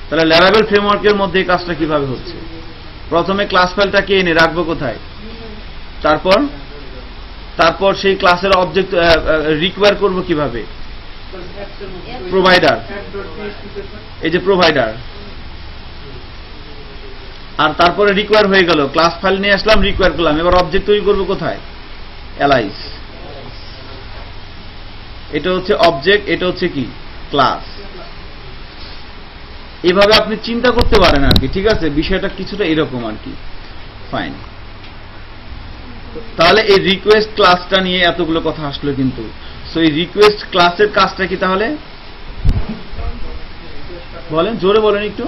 তাহলে ল্যারাভেল ফ্রেমওয়ার্কের মধ্যে এই কাজটা কিভাবে হচ্ছে? প্রথমে ক্লাস ফাইলটাকে এনে রাখবো কোথায়, তারপর সেই ক্লাসের অবজেক্ট রিকোয়ার করব কিভাবে? প্রোভাইডার, এই যে প্রোভাইডার। আর তারপরে রিকোয়ার হয়ে গেল, ক্লাস ফাইল নিয়ে আসলাম, রিকোয়ার করলাম, এবার অবজেক্ট তৈরি করব কোথায়? অ্যালাইজ। এটা হচ্ছে অবজেক্ট, এটা হচ্ছে কি? ক্লাস। এভাবে আপনি চিন্তা করতে পারেন আর কি, ঠিক আছে? বিষয়টা কিছুটা এরকম আর কি। ফাইন। তাহলে এই রিকোয়েস্ট ক্লাসটা নিয়ে এতগুলো কথা আসলো, কিন্তু সো এই রিকোয়েস্ট ক্লাসের কাজটা কি তাহলে বলেন, জোরে বলেন একটু।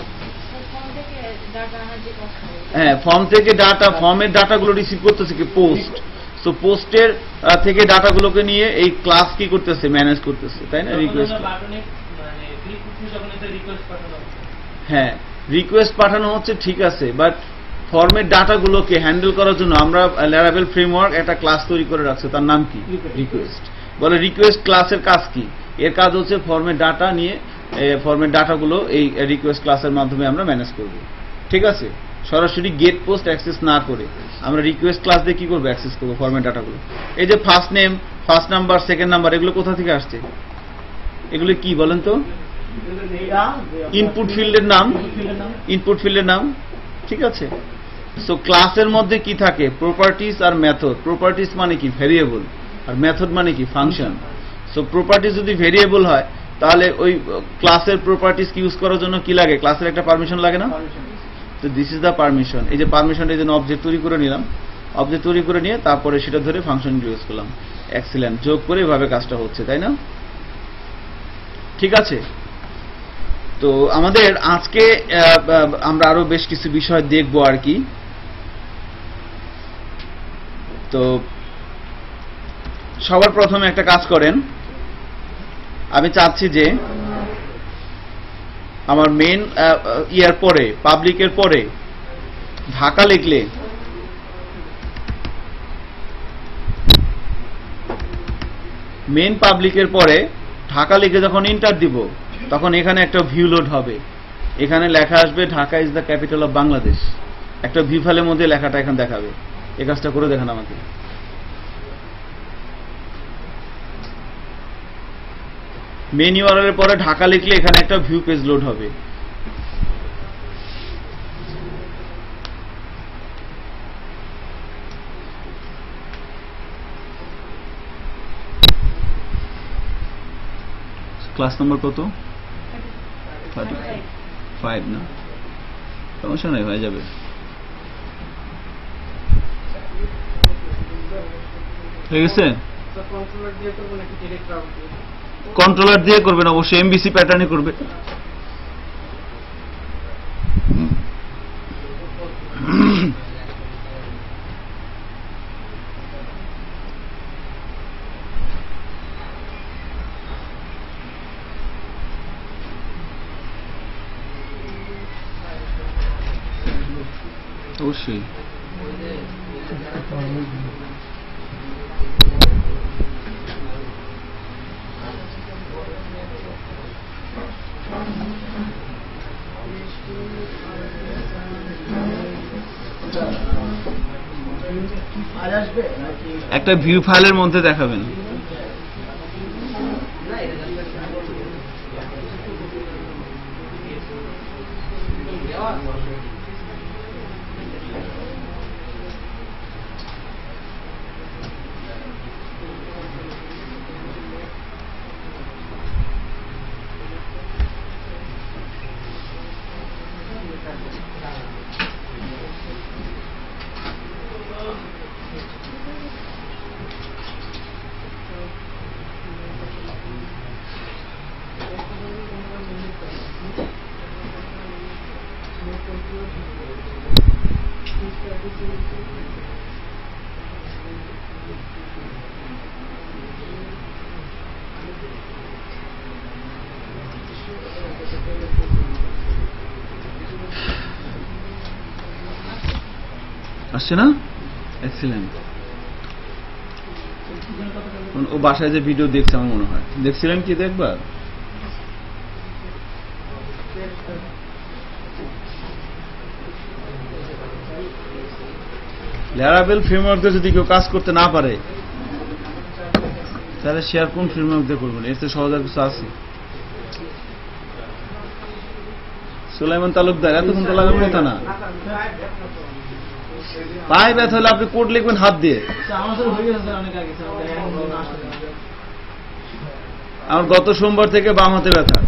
হ্যাঁ, ফর্ম থেকে ডাটা, ফর্মের ডাটাগুলো রিসিভ করতেছে কি? পোস্ট। সো পোস্টের থেকে ডাটাগুলোকে নিয়ে এই ক্লাস কি করতেছে? ম্যানেজ করতেছে, তাই না? রিকোয়েস্ট, হ্যাঁ রিকোয়েস্ট পাঠানো হচ্ছে, ঠিক আছে, বাট ফর্মের ডাটাগুলোকে হ্যান্ডেল করার জন্য আমরা ল্যারাভেল ফ্রেমওয়ার্ক একটা ক্লাস তৈরি করে রাখছে, তার নাম কি? রিকোয়েস্ট। বলে রিকোয়েস্ট ক্লাসের কাজ কি? এর কাজ হচ্ছে ফর্মের ডাটা নিয়ে, ফর্মের ডাটাগুলো এই রিকোয়েস্ট ক্লাসের মাধ্যমে আমরা ম্যানেজ করব, ঠিক আছে? সরাসরি গেট পোস্ট অ্যাক্সেস না করে আমরা রিকোয়েস্ট ক্লাস দিয়ে কি করবো? অ্যাক্সেস করবো ফর্মের ডাটাগুলো। এই যে first name, first number, second number, এগুলো কোথা থেকে আসছে? এগুলো কি বলেন তো? ইনপুট ফিল্ডের নাম, ইনপুট ফিল্ডের নাম, ঠিক আছে? সো ক্লাসের মধ্যে কি থাকে? প্রপার্টিজ আর মেথড। প্রপার্টিজ মানে কি? ভেরিয়েবল। আর মেথড মানে কি? ফাংশন। সো প্রপার্টিজ যদি ভেরিয়েবল হয়, তাহলে ওই ক্লাসের প্রপার্টিজ কি ইউজ করার জন্য কি লাগে? ক্লাসের একটা পারমিশন লাগে না? তো দিস ইজ দ্য পারমিশন। এই যে পারমিশনের জন্য অবজেক্ট তৈরি করে নিলাম, অবজেক্ট তৈরি করে নিয়ে তারপরে সেটা ধরে ফাংশন ইউজ করলাম। এক্সিলেন্ট। যোগ করে এভাবে কাজটা হচ্ছে, তাই না? ঠিক আছে। তো আমাদের আজকে আমরা আরো বেশ কিছু বিষয় দেখবো আর কি। তো সবার প্রথমে একটা কাজ করেন, আমি চাচ্ছি যে আমার মেন ইয়ার পরে, পাবলিকের পরে ঢাকা লিখলে মেন পাবলিকের পরে ঢাকা লিখে যখন এন্টার দিব, তখন এখানে একটা ভিউ লোড হবে। এখানে লেখা আসবে Dhaka is the capital of Bangladesh. একটা ভিউ ফাইলের মধ্যে লেখাটা এখানে দেখাবে। এই কাজটা করে দেখান আমাকে। মেন ইউআরএল এর পরে ঢাকা লিখলে এখানে একটা ভিউ পেজ লোড হবে। ক্লাস নম্বর কত? 5 না, সমস্যা নেই, হয়ে যাবে। ঠিক আছে, কন্ট্রোলার দিয়ে করবেন অবশ্যই, এমবিসি প্যাটার্নে করবে। অবশ্যই কি ফাইল আসবে নাকি একটা ভিউ ফাইলের মধ্যে দেখাবেন। আসছে না? এক্সিলেন্ট। ও বাসায় যে ভিডিও দেখছে আমার মনে হয়, দেখছিলেন কি দেখবার? ল্যারাবেল ফ্রেমওয়ার্ক দিয়ে যদি কেউ কাজ করতে না পারে তাহলে শেয়ার কোন ফ্রেমওয়ার্ক দিয়ে করবেন? এর তো সহজ আর কিছু আছে? সুলাইমান তালুকদার এতক্ষণ তো লাগার কথা না। পায়ে ব্যথা হলে আপনি কোড লিখবেন হাত দিয়ে। আমার গত সোমবার থেকে বাম হাতে ব্যথা।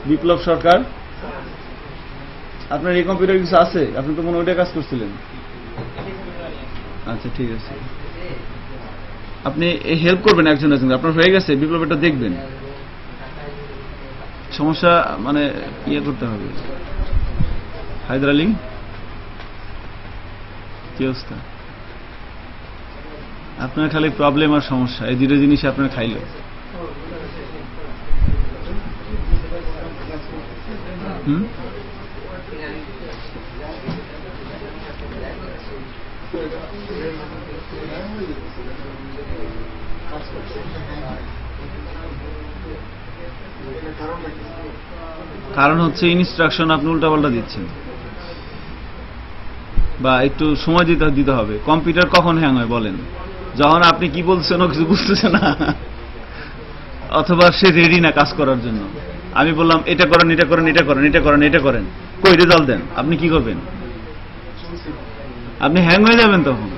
বিপ্লব সরকার, আপনার এই কম্পিউটার কিছু আছে? আপনি তো মনে ওইটা কাজ করছিলেন। আচ্ছা ঠিক আছে, আপনি হেল্প করবেন একজন একজন। আপনার হয়ে গেছে, বিপ্লব এটা দেখবেন। সমস্যা মানে ইয়ে করতে হবে। হায়দার আলী কি অবস্থা? আপনার খালি প্রবলেম আর সমস্যা, এই দুটো জিনিস আপনার খাইল। কারণ হচ্ছে ইনস্ট্রাকশন আপনি উল্টাপাল্টা দিচ্ছেন, বা একটু সময় দিতে হবে। কম্পিউটার কখন হ্যাং হয় বলেন? যখন আপনি কি বলছেন ও কিছু বুঝতেছে না, অথবা সে রেডি না কাজ করার জন্য। আমি বললাম এটা করেন, এটা করেন, এটা করেন, এটা করেন, এটা করেন, কই রেজাল্ট দেন, আপনি কি করবেন? আপনি হ্যাং হয়ে যাবেন তখন।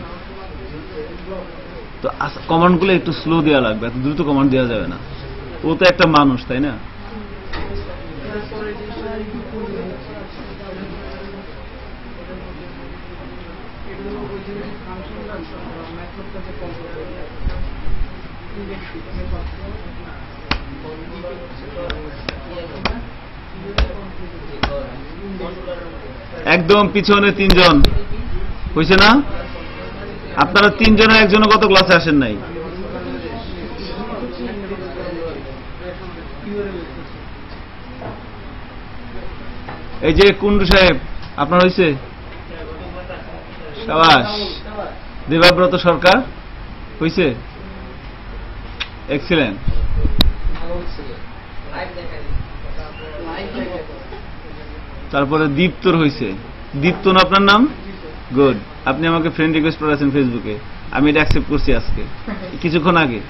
তো কমান্ডগুলো একটু স্লো দেওয়া লাগবে, এত দ্রুত কমান্ড দেওয়া যাবে না। ও তো একটা মানুষ, তাই না? একদম পিছনে তিনজন হয়েছে না? আপনারা তিনজনের একজনও কত ক্লাসে আসেন নাই? এই যে কুন্ডু সাহেব, আপনার হয়েছে? সাবাস। দেবাব্রত সরকার হয়েছে? এক্সিলেন্ট। তারপরে দীপ্তর হয়েছে। দীপ্ত না আপনার নাম? গুড। আপনি আমাকে ফ্রেন্ড রিকোয়েস্ট করেছেন ফেসবুকে, আমি এটা অ্যাকসেপ্ট করছি আজকে কিছুক্ষণ আগে।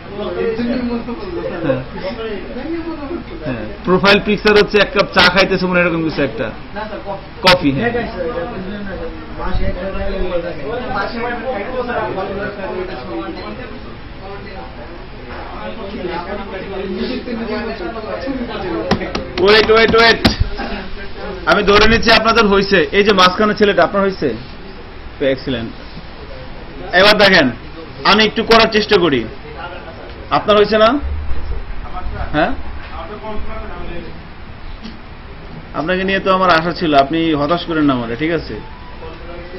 হ্যাঁ, প্রোফাইল পিকচার হচ্ছে এক কাপ চা খাইতেছে মনে এরকম কিছু একটা, কফি। হ্যাঁ, ওয়েট ওয়েট ওয়েট, আমি ধরে নিচ্ছি আপনাদের হয়েছে। এই যে মাঝখানে ছেলেটা আপনার হয়েছে? এক্সিলেন্ট। এবার দেখেন, আমি একটু করার চেষ্টা করি। আপনার হয়েছে না? হ্যাঁ, আপনাকে নিয়ে তো আমার আশা ছিল, আপনি হতাশ করেন না আমারে, ঠিক আছে?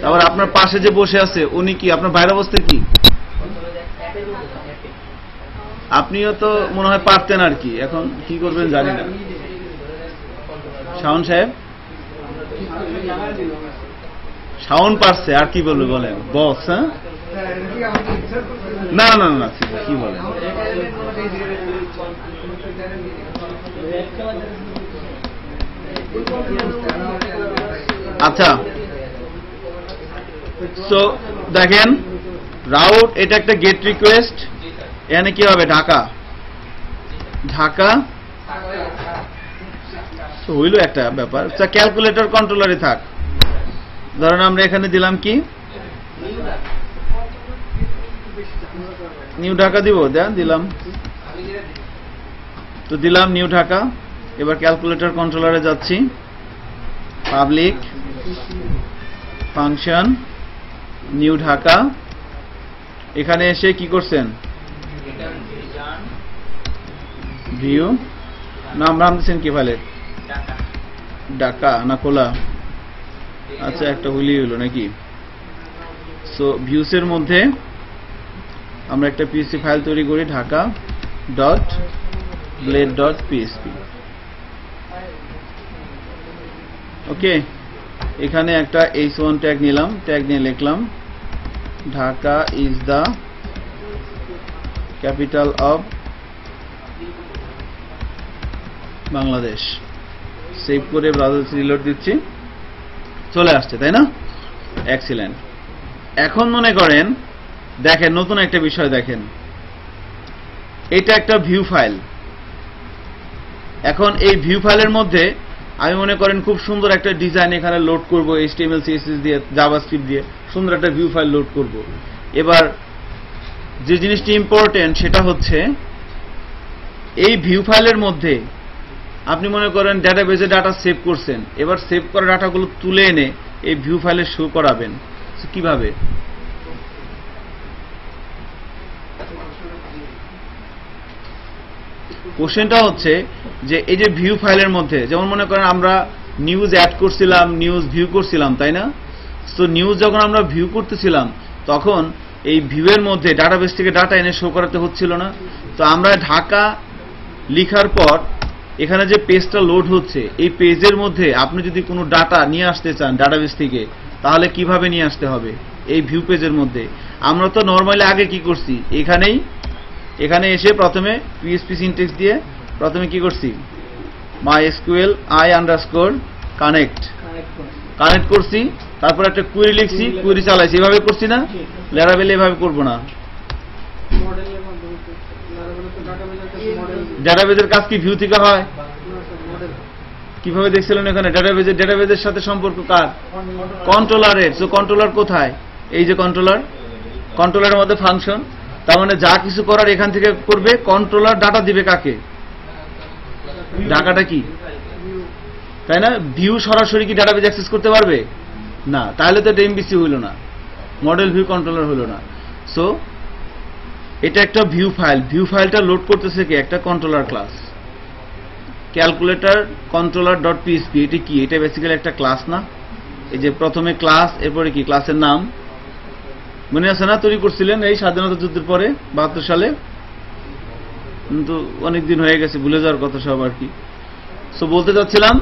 তারপর আপনার পাশে যে বসে আছে উনি কি আপনার বাইরে অবস্থা কি? আপনিও তো মনে হয় পারতেন আর কি, এখন কি করবেন জানি না। শাওন সাহেব, শাওন পারছে, আর কি বলবে বলেন বস? হ্যাঁ, না না না, কি বলেন? আচ্ছা সো দেখেন রাউট এটা একটা গেট রিকোয়েস্ট, এখানে কি হবে ঢাকা ঢাকা হইল একটা ব্যাপার। আচ্ছা ক্যালকুলেটর কন্ট্রোলারে থাক, ধরেন আমরা এখানে দিলাম কি নিউ ঢাকা দিব, দেন দিলাম, তো দিলাম নিউ ঢাকা। এবার ক্যালকুলেটর কন্ট্রোলারে যাচ্ছি, পাবলিক ফাংশন নিউ ঢাকা। এখানে এসে কি করছেন ভিউ নাম দিচ্ছেন কি ফাইলের ঢাকা না খোলা, আচ্ছা একটা হুইলি হইল নাকি। সো ভিউসের মধ্যে আমরা একটা পিএসপি ফাইল তৈরি করি Dhaka dot blade dot PSP. Okay, এখানে একটা h1 ট্যাগ নিলাম, ট্যাগ নিয়ে লিখলাম Dhaka is the capital of Bangladesh. Save করে ব্রাউজার রিলোড দিচ্ছি, চলে আসছে তাই না, এক্সিলেন্ট। এখন মনে করেন দেখেন নতুন একটা বিষয় দেখেন, এটা একটা ভিউ ফাইল। এখন এই ভিউ ফাইলের মধ্যে আমি মনে করেন খুব সুন্দর একটা ডিজাইন এখানে লোড করব HTML CSS দিয়ে জাভাস্ক্রিপ্ট দিয়ে সুন্দর একটা ভিউ ফাইল লোড করব। এবার যে জিনিসটি ইম্পর্টেন্ট সেটা হচ্ছে এই ভিউ ফাইলের মধ্যে আপনি মনে করেন ডেটাবেজে ডাটা সেভ করছেন, এবার সেভ করা ডাটাগুলো তুলে এনে এই ভিউ ফাইলে শো করাবেন কিভাবে? কোশ্চেনটা হচ্ছে যে এই যে ভিউ ফাইলের মধ্যে যেমন মনে করেন আমরা নিউজ অ্যাড করছিলাম, নিউজ ভিউ করছিলাম তাই না। তো নিউজ যখন আমরা ভিউ করতেছিলাম তখন এই ভিউয়ের মধ্যে ডাটাবেস থেকে ডাটা এনে শো করাতে হচ্ছিল না। তো আমরা ঢাকা লিখার পর এখানে যে পেজটা লোড হচ্ছে এই পেজের মধ্যে আপনি যদি কোনো ডাটা নিয়ে আসতে চান ডাটাবেস থেকে তাহলে কিভাবে নিয়ে আসতে হবে এই ভিউ পেজের মধ্যে? আমরা তো নরমালি আগে কি করছি, এখানে এসে প্রথমে PHP সিনট্যাক্স দিয়ে প্রথমে কি করছি MySQL কানেক্ট করছি, তারপর একটা কুয়েরি লিখছি, কুয়েরি চালাইছি, এভাবে করছি না। ল্যারাভেল এভাবে করব না। ডেটাবেজের কাজ কি ভিউ থেকে হয়? কিভাবে দেখছিলেন এখানে ডেটাবেজের সাথে সম্পর্ক কার? কন্ট্রোলারের। সো কন্ট্রোলার কোথায়? এই যে কন্ট্রোলারের মধ্যে ফাংশন, তার মানে যা কিছু করার এখান থেকে করবে। কন্ট্রোলার ডাটা দিবে কাকে? ডাটাটা কি তাই না। ভিউ সরাসরি কি ডাটাবেজ অ্যাক্সেস করতে পারবে না, তাহলে তো এটা এমবিসি হইল না, মডেল ভিউ কন্ট্রোলার হইল না। সো এটা একটা ভিউ ফাইল, ভিউ ফাইলটা লোড করতেছে কি একটা controller class calculator controller dot PSP. এটি কি? এটা বেসিক্যালি একটা ক্লাস না। এই যে প্রথমে ক্লাস, এরপরে কি ক্লাসের নাম মনে আছে না, তৈরি করছিলেন এই স্বাধীনতা যুদ্ধের পরে 72 সালে, কিন্তু অনেকদিন হয়ে গেছে, ভুলে যাওয়ার কথা সব আর কি। সো বলতে চাচ্ছিলাম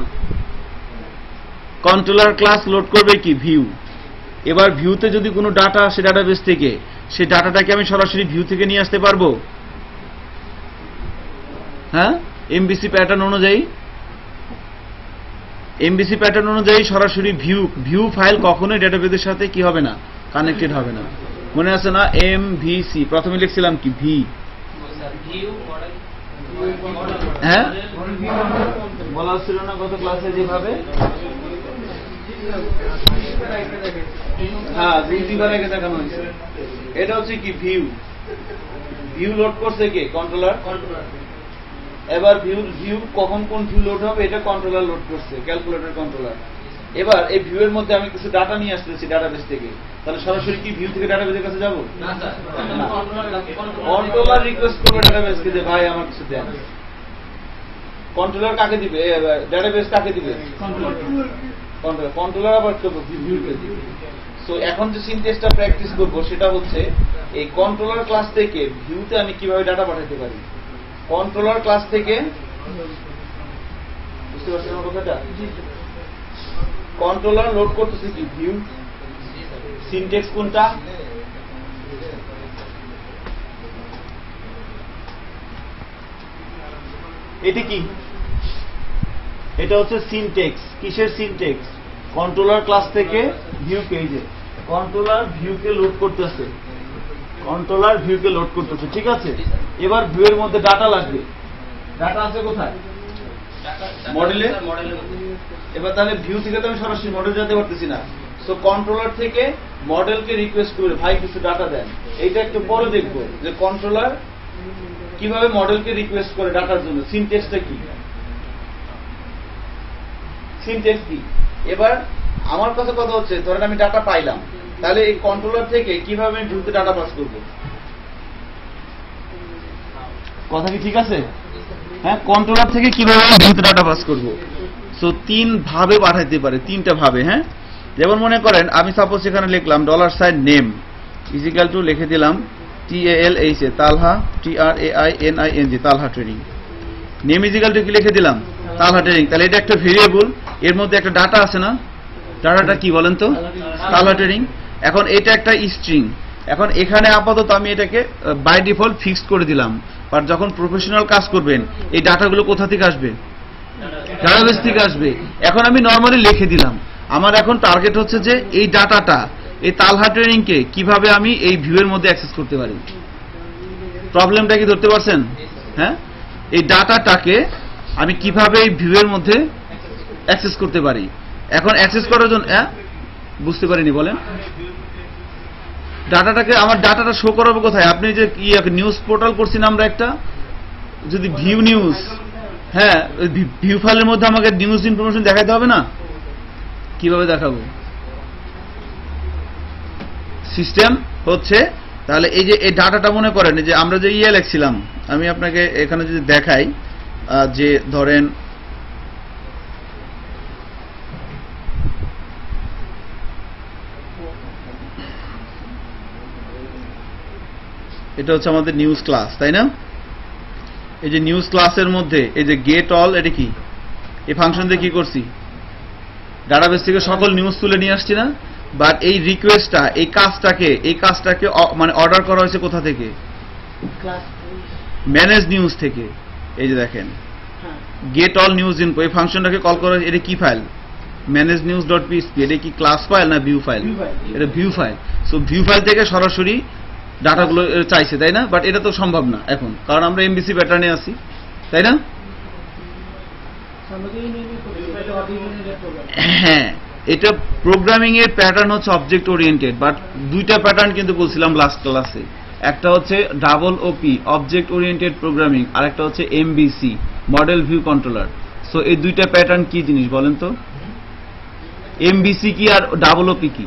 কন্ট্রোলার ক্লাস লোড করবে কি ভিউ। এবার ভিউতে যদি কোনো ডাটা আসে ডাটাবেস থেকে, সেই ডাটাটাকে আমি সরাসরি ভিউ থেকে নিয়ে আসতে পারবো? হ্যাঁ, এমবিসি প্যাটার্ন অনুযায়ী সরাসরি ভিউ ফাইল কখনোই ডেটাবেসের সাথে কি হবে না, কানেক্টেড হবে না। মনে আছে না MVC, প্রথমে লিখছিলাম কি ভি। হ্যাঁ বলা হচ্ছিল না গত ক্লাসে যেভাবে, হ্যাঁ দেখানো হয়েছে। এটা হচ্ছে কি ভিউ লোড করছে কে? কন্ট্রোলার। এবার ভিউ কখন কোন ভিউ লোড হবে এটা কন্ট্রোলার লোড করছে, ক্যালকুলেটর কন্ট্রোলার। এবার এই ভিউয়ের মধ্যে আমি কিছু ডাটা নিয়ে আসতেছি ডাটাবেস থেকে, তাহলে সরাসরি কি ভিউ থেকে ডাটাবেসের কাছে যাবো? কন্ট্রোলার রিকোয়েস্ট করবে ডাটাবেসকে যে ভাই আমার কিছু দেন। কন্ট্রোলার কাকে দিবে? ডাটাবেস কাকে দিবে? কন্ট্রোলার আবার ভিউকে দিবে। সো এখন যে সিনট্যাক্সটা প্র্যাকটিস করব সেটা হচ্ছে এই কন্ট্রোলার ক্লাস থেকে ভিউতে আমি কিভাবে ডাটা পাঠাতে পারি। কন্ট্রোলার ক্লাস থেকে, বুঝতে পারছেন আমার কথাটা? কন্ট্রোলার লোড করতেছে কি ভিউ। সিনট্যাক্স কোনটা? এটি কি? এটা হচ্ছে সিনট্যাক্স। কিসের সিনট্যাক্স? কন্ট্রোলার ক্লাস থেকে ভিউ পেজে। কন্ট্রোলার ভিউকে লোড করতেছে, কন্ট্রোলার ভিউকে লোড করতেছে, ঠিক আছে। এবার ভিউয়ের মধ্যে ডাটা লাগবে, ডাটা আছে কোথায়? মডেলে। এবার তাহলে ভিউ থেকে তো আমি সরাসরি মডেল যেতে পারতেছি না, সো কন্ট্রোলার থেকে মডেলকে রিকোয়েস্ট করে ভাই কিছু ডাটা দেন। এইটা একটু পরে দেখবো যে কন্ট্রোলার কিভাবে মডেলকে রিকোয়েস্ট করে ডাটার জন্য, সিনট্যাক্সটা কি, সিনট্যাক্স কি। এবার আমার কাছে কথা হচ্ছে, ধরেন আমি ডাটা পাইলাম, তাহলে এই কন্ট্রোলার থেকে কিভাবে আমি ভিউতে ডাটা পাস করব? কথা কি ঠিক আছে? হ্যাঁ, কন্ট্রোলার থেকে কিভাবে আমি ভিউতে ডাটা পাস করব? সো 3 ভাবে পাঠাইতে পারে, 3টা ভাবে। হ্যাঁ, যেমন মনে করেন আমি সাপোজ এখানে লিখলাম $নেম ইজিক্যাল টু লিখে দিলাম TALH তালহা TRAINING তালহা ট্রেডিং। নেম ইজিক্যাল টু কি লিখে দিলাম? তালহা ট্রেডিং। তাহলে এটা একটা ভেরিয়েবল, এর মধ্যে একটা ডাটা আছে না? ডাটাটা কি বলেন তো? তালহা ট্রেডিং। এখন এটা একটা স্ট্রিং। এখন এখানে আপাতত আমি এটাকে বাই ডিফল্ট ফিক্সড করে দিলাম, বাট যখন প্রফেশনাল কাজ করবেন এই ডাটাগুলো কোথা থেকে আসবে? ডাটাবেস থেকে আসবে। এখন আমি নরমালি লিখে দিলাম, আমার এখন টার্গেট হচ্ছে যে এই ডাটাটা, এই তালহা ট্রেডিংকে কিভাবে আমি এই ভিউয়ের মধ্যে অ্যাক্সেস করতে পারি। প্রবলেমটা কি ধরতে পারছেন? হ্যাঁ, এই ডাটাটাকে আমি কিভাবে এই ভিউয়ের মধ্যে অ্যাক্সেস করতে পারি। এখন অ্যাক্সেস করার জন্য বুঝতে পারিনি, বলেন। ডাটাটাকে, আমার ডাটাটা শো করাবো কোথায়? আপনি যে নিউজ পোর্টাল করছি না আমরা একটা, যদি ভিউ নিউজ, হ্যাঁ, ভিউ ফাইলের মধ্যে আমাকে নিউজ ইনফরমেশন দেখাইতে হবে না? কিভাবে দেখাবো? সিস্টেম হচ্ছে, তাহলে এই যে এই ডাটাটা মনে করেন যে আমরা যে লিখছিলাম, আমি আপনাকে এখানে যদি দেখাই, যে ধরেন এটা হচ্ছে আমাদের নিউজ ক্লাস, তাই না? এই যে নিউজ ক্লাসের মধ্যে এই যে গেট অল, এটা কি? এই ফাংশন দিয়ে কি করছি? ডাটাবেস থেকে সকল নিউজ তুলে নিয়ে আসছি না? বাট এই রিকোয়েস্টটা, এই কাজটাকে মানে অর্ডার করা হয়েছে কোথা থেকে? ম্যানেজ নিউজ থেকে। এই যে দেখেন, গেট অল নিউজ ইনফো, এই ফাংশনটাকে কল করা, এটা কি file? Manage news dot PSP. এটা কি ক্লাস ফাইল না ভিউ ফাইল? এটা view file. So view file থেকে সরাসরি ডাটাগুলো চাইছে, তাই না? বাট এটা তো সম্ভব না এখন, কারণ আমরা এমবিসি প্যাটার্নে আছি, তাই না? হ্যাঁ, এটা প্রোগ্রামিং এর প্যাটার্ন হচ্ছে অবজেক্ট ওরিয়েন্টেড, বাট 2টা প্যাটার্ন কিন্তু বলছিলাম লাস্ট ক্লাসে। একটা হচ্ছে OOP অবজেক্ট ওরিয়েন্টেড প্রোগ্রামিং, আর একটা হচ্ছে MVC model view controller. So এই 2টা প্যাটার্ন কি জিনিস বলেন তো? MVC কি আর OOP কি?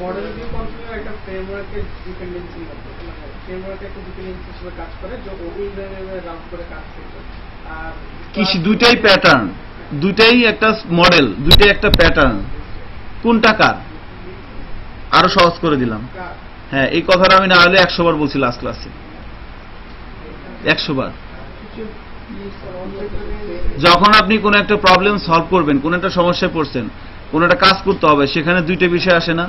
মডেল ভিউ কন্ট্রোলার একটা ফ্রেমওয়ার্কের ডিপেন্ডেন্সি, ফ্রেমওয়ার্কের একটা ডিপেন্ডেন্সি হিসেবে কাজ করে, যে ওইভাবে রাউট করে কাজ করবে। আর কি 2টাই প্যাটার্ন, 2টাই একটা মডেল, 2টাই একটা প্যাটার্ন। কোনটা কার? আরো সহজ করে দিলাম। হ্যাঁ, এই কথাটা আমি না হলে 100 বার বলছি লাস্ট ক্লাসে, 100 বার। যখন আপনি কোনো একটা প্রবলেম সলভ করবেন, কোন একটা সমস্যায় পড়ছেন, কোন একটা কাজ করতে হবে, সেখানে 2টা বিষয় আসে না?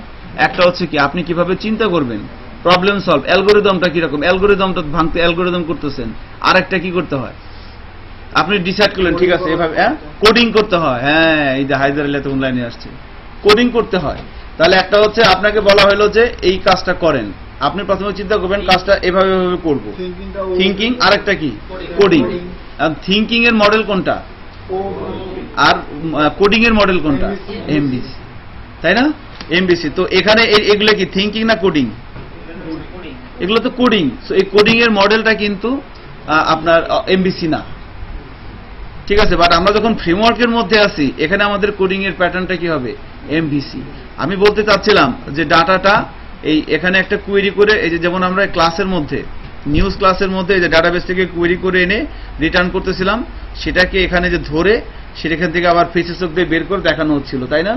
একটা হচ্ছে কি আপনি কিভাবে চিন্তা করবেন, প্রবলেম সলভ, অ্যালগরিদমটা কিরকম, অ্যালগরিদমটা ভাঙতে অ্যালগরিদম করতেছেন। আর একটা কি করতে হয়, আপনি ডিসাইড করলেন ঠিক আছে এভাবে কোডিং করতে হয়। হ্যাঁ, এই যে হায়দার আলী তখন লাইনে আসছে, কোডিং করতে হয়। তাহলে একটা হচ্ছে আপনাকে বলা হলো যে এই কাজটা করেন, আপনি প্রথমে চিন্তা করবেন কাজটা এভাবে এভাবে করব, থিঙ্কিং। আরেকটা কি? কোডিং। থিঙ্কিং এর মডেল কোনটা আর কোডিং এর মডেল কোনটা? এমবিসি, তাই না? এমবিসি। তো এখানে এগুলো কি থিঙ্কিং না কোডিং? এগুলো তো কোডিং। সো এই কোডিং এর মডেলটা কিন্তু আপনার এমবিসি না, ঠিক আছে। বাট আমরা যখন ফ্রেমওয়ার্কের মধ্যে আছি, এখানে আমাদের কোডিং এর প্যাটার্নটা কি হবে? এমবিসি। আমি বলতে চাচ্ছিলাম যে ডাটাটা এই এখানে একটা কোয়েরি করে, এই যে যেমন আমরা ক্লাসের মধ্যে নিউজ ক্লাসের মধ্যে এই যে ডাটাবেস থেকে কোয়েরি করে এনে রিটার্ন করতেছিলাম, সেটাকে এখানে যে ধরে সেখান থেকে আবার ফেসেসক দিয়ে বের করে দেখানো হচ্ছিল, তাই না?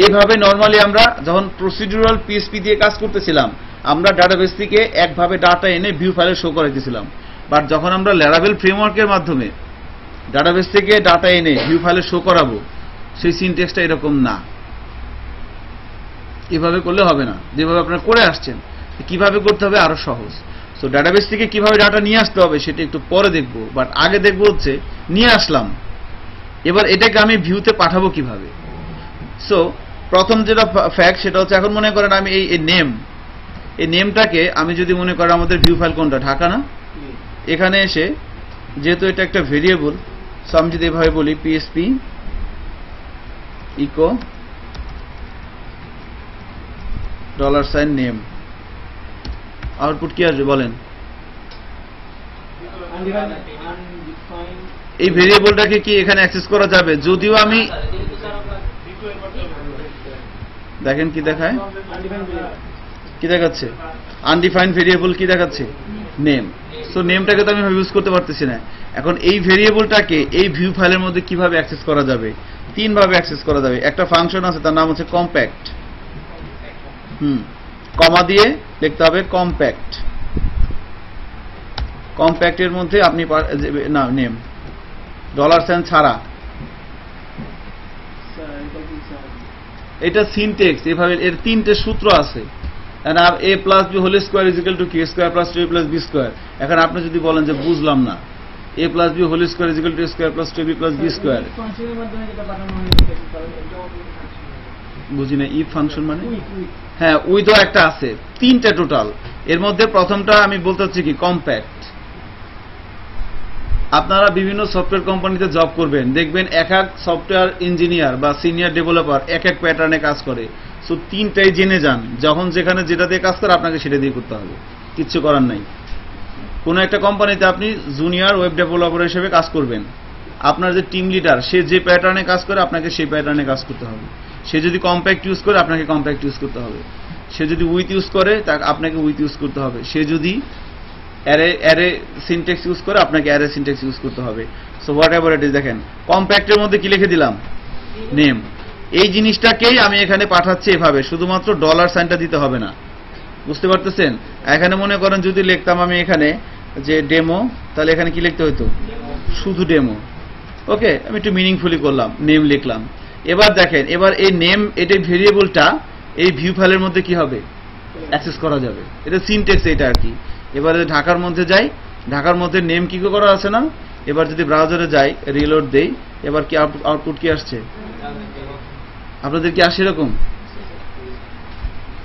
এইভাবে নর্মালি আমরা যখন প্রসিডিউরাল পিএসপি দিয়ে কাজ করতেছিলাম, আমরা ডাটাবেস থেকে একভাবে ডাটা এনে ভিউ ফাইলে শো করাইতেছিলাম। বাট যখন আমরা ল্যারাভেল ফ্রেমওয়ার্কের মাধ্যমে ডাটাবেস থেকে ডাটা এনে ভিউ ফাইলে শো করাবো, সেই সিনট্যাক্সটা এরকম না। এভাবে করলে হবে না, যেভাবে আপনারা করে আসছেন। কিভাবে করতে হবে? আরো সহজ। সো ডাটাবেস থেকে কিভাবে ডাটা নিয়ে আসতে হবে সেটা একটু পরে দেখবো, বাট আগে দেখবো হচ্ছে নিয়ে আসলাম, এবার এটাকে আমি ভিউতে পাঠাবো কিভাবে? সো প্রথম যেটা ফ্যাক্ট সেটা হচ্ছে, এখন মনে করেন আমি এই নেমটাকে আমি যদি মনে করেন আমাদের ভিউ ফাইল কোনটা, ঢাকা না, এখানে এসে যেহেতু এটা একটা ভেরিয়েবল, সো আমি যদি এভাবে বলি পিএসপি ইকো $নেম, আউটপুট কি আসবে বলেন? এই ভেরিয়েবলটাকে কি এখানে অ্যাক্সেস করা যাবে? যদিও আমি দেখেন কি দেখায়, কি দেখাচ্ছে? আনডিফাইন্ড ভেরিয়েবল কি দেখাচ্ছে? নেম। সো নেমটাকে তো আমি ইউজ করতে পারতেছি না। এখন এই ভেরিয়েবলটাকে এই ভিউ ফাইলের মধ্যে কিভাবে অ্যাক্সেস করা যাবে? তিন ভাবে অ্যাক্সেস করা যাবে। একটা ফাংশন আছে, তার নাম হচ্ছে কম্প্যাক্ট। কমা দিয়ে লিখতে হবে কম্প্যাক্ট। কম্প্যাক্টের মধ্যে আপনি না নেম $সাইন ছাড়া, এটা সিনটেক্স। এভাবে এর তিনটে সূত্র আছে। a plus B whole square is equal to q square plus 2a plus b square. এখন আপনি যদি বলেন যে বুঝলাম না, a plus B whole square is equal to a square plus 2b plus b square, বুঝি না। ইফ ফাংশন মানে হ্যাঁ, উইথও একটা আছে, তিনটা টোটাল। এর মধ্যে প্রথমটা আমি বলতে চাচ্ছি কি, কম্প্যাক্ট। আপনারা বিভিন্ন সফটওয়্যার কোম্পানিতে জব করবেন, দেখবেন এক এক সফটওয়্যার ইঞ্জিনিয়ার বা সিনিয়র ডেভেলপার এক এক প্যাটার্নে কাজ করে। সো তিনটাই জেনে যান, যখন যেখানে যেটা দিয়ে কাজ করে আপনাকে সেটা দিয়ে করতে হবে, কিচ্ছু করার নাই। কোনো একটা কোম্পানিতে আপনি জুনিয়র ওয়েব ডেভেলপার হিসেবে কাজ করবেন, আপনার যে টিম লিডার সে যে প্যাটার্নে কাজ করে আপনাকে সেই প্যাটার্নে কাজ করতে হবে। সে যদি কম্প্যাক্ট ইউজ করে আপনাকে কম্প্যাক্ট ইউজ করতে হবে, সে যদি উইথ ইউজ করে আপনাকে উইথ ইউজ করতে হবে, সে যদি অ্যারে সিনট্যাক্স ইউজ করে আপনাকে অ্যারে সিনট্যাক্স ইউজ করতে হবে। So what ever it is, দেখেন কম্প্যাক্টের মধ্যে কি লিখে দিলাম, নেম। এই জিনিসটাকেই আমি এখানে পাঠাচ্ছি এভাবে, শুধুমাত্র $সাইনটা দিতে হবে না, বুঝতে পারতেছেন? এখানে মনে করেন যদি লিখতাম আমি এখানে যে ডেমো, তাহলে এখানে কি লিখতে হতো, শুধু ডেমো। ওকে, আমি একটু মিনিংফুলি করলাম, নেম লিখলাম। এবার দেখেন, এবার এই নেম, এটা ভেরিয়েবলটা এই ভিউ ফাইলের মধ্যে কি হবে, অ্যাক্সেস করা যাবে। এটা সিনট্যাক্স এটা আর কি। এবারে ঢাকার মধ্যে যাই, ঢাকার মধ্যে নেম কি করা আছে না। এবার যদি ব্রাউজারে যাই, রিলোড দেই, এবার কি আউটপুট কি আসছে? আপনাদের কি আসে এরকম?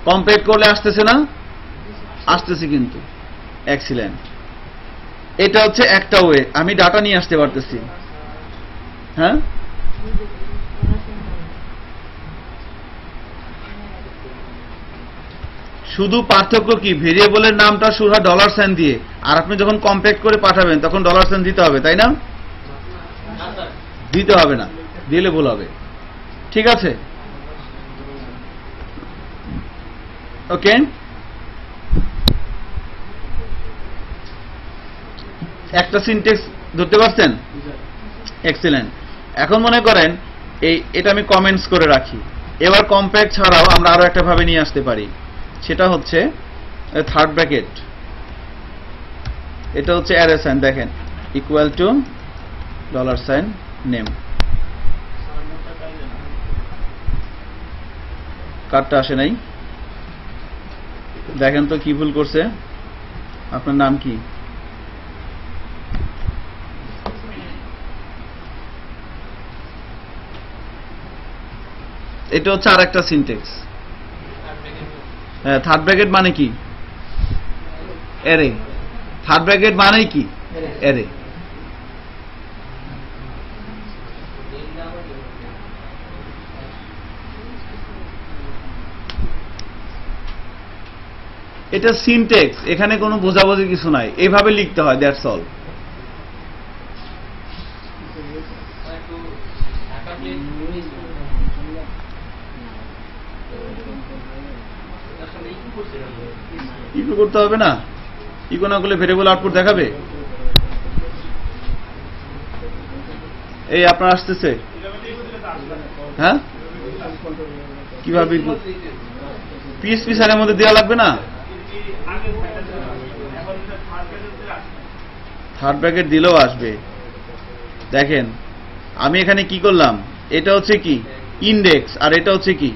কম্প্যাক্ট করলে আসতেছে না? আসতেছে কিন্তু। এক্সিলেন্ট। এটা হচ্ছে একটা ওয়ে, আমি ডাটা নিয়ে আসতে পারতেছি। হ্যাঁ, শুধু পার্থক্য কি, ভেরিয়েবলের নামটা শুরু হয় $সাইন দিয়ে, আর আপনি যখন কম্প্যাক্ট করে পাঠাবেন তখন $সাইন দিতে হবে, তাই না? দিতে হবে না, দিলে ভুল হবে। ঠিক আছে, ওকে। একটা সিনট্যাক্স ধরতে পারছেন? এক্সিলেন্ট। এখন মনে করেন এটা আমি কমেন্টস করে রাখি। এবার কম্প্যাক্ট ছাড়াও আমরা আরো একটা ভাবে নিয়ে আসতে পারি, সেটা হচ্ছে থার্ড ব্র্যাকেট। এটা হচ্ছে অ্যারে সাইন, দেখেন ইকুয়াল টু $সাইন নেম। কার্ডটা আসে নাই, দেখেন তো কি ভুল করছে। আপনার নাম কি? এটা হচ্ছে আর একটা সিনট্যাক্স। হ্যাঁ, থার্ড ব্র্যাকেট মানে কি? অ্যারে। থার্ড ব্র্যাকেট মানে কি? অ্যারে। এটা সিনট্যাক্স, এখানে কোনো বোঝাবুঝি কিছু নাই, এইভাবে লিখতে হয়, দ্যাটস অল। ইকো করতে হবে না, ইকো না করলে ভেরিয়েবল আউটপুট দেখাবে। এই আপনার আসতেছে, হ্যাঁ কিভাবে পিএসপি সাইনের মধ্যে দেওয়া লাগবে না? থার্ড ব্র্যাকেট দিলেও আসবে। দেখেন আমি এখানে কি করলাম, এটা হচ্ছে কি ইন্ডেক্স, আর এটা হচ্ছে কি,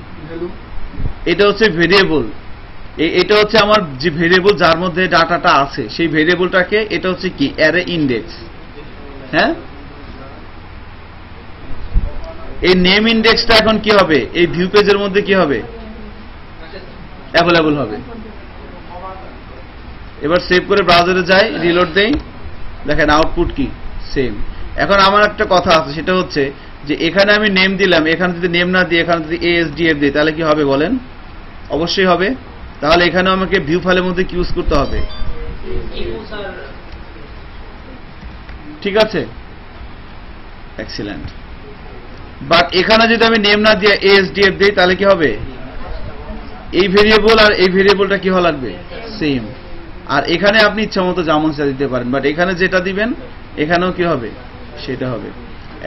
এটা হচ্ছে ভেরিয়েবল। এটা হচ্ছে আমার যে ভেরিয়েবল যার মধ্যে ডাটাটা আছে, সেই ভেরিয়েবলটাকে এটা হচ্ছে কি অ্যারে ইন্ডেক্স। হ্যাঁ, এই নেম ইন্ডেক্সটা এখন কি হবে, এই ভিউ পেজের মধ্যে কি হবে, অ্যাভেলেবল হবে। এবার সেভ করে ব্রাউজারে যাই, রিলোড দেই, দেখেন আউটপুট কি সেম। এখন আমার একটা কথা আছে, সেটা হচ্ছে যে এখানে আমি নেম দিলাম, এখানে যদি নেম না দিই, এখানে যদি ASDF দিই, তাহলে কি হবে বলেন? অবশ্যই হবে। তাহলে এখানে আমাকে ভিউ ফাইলের মধ্যে কি ইউজ করতে হবে? ঠিক আছে, এক্সিলেন্ট। বাট এখানে যদি আমি নেম না দিয়ে ASDF দিই, তাহলে কি হবে? এই ভেরিয়েবল আর এই ভেরিয়েবলটা কি হওয়া লাগবে? সেম। আর এখানে আপনি ইচ্ছা মতো যেমন সেটা দিতে পারেন, বাট এখানে যেটা দিবেন এখানেও কি হবে সেটা হবে।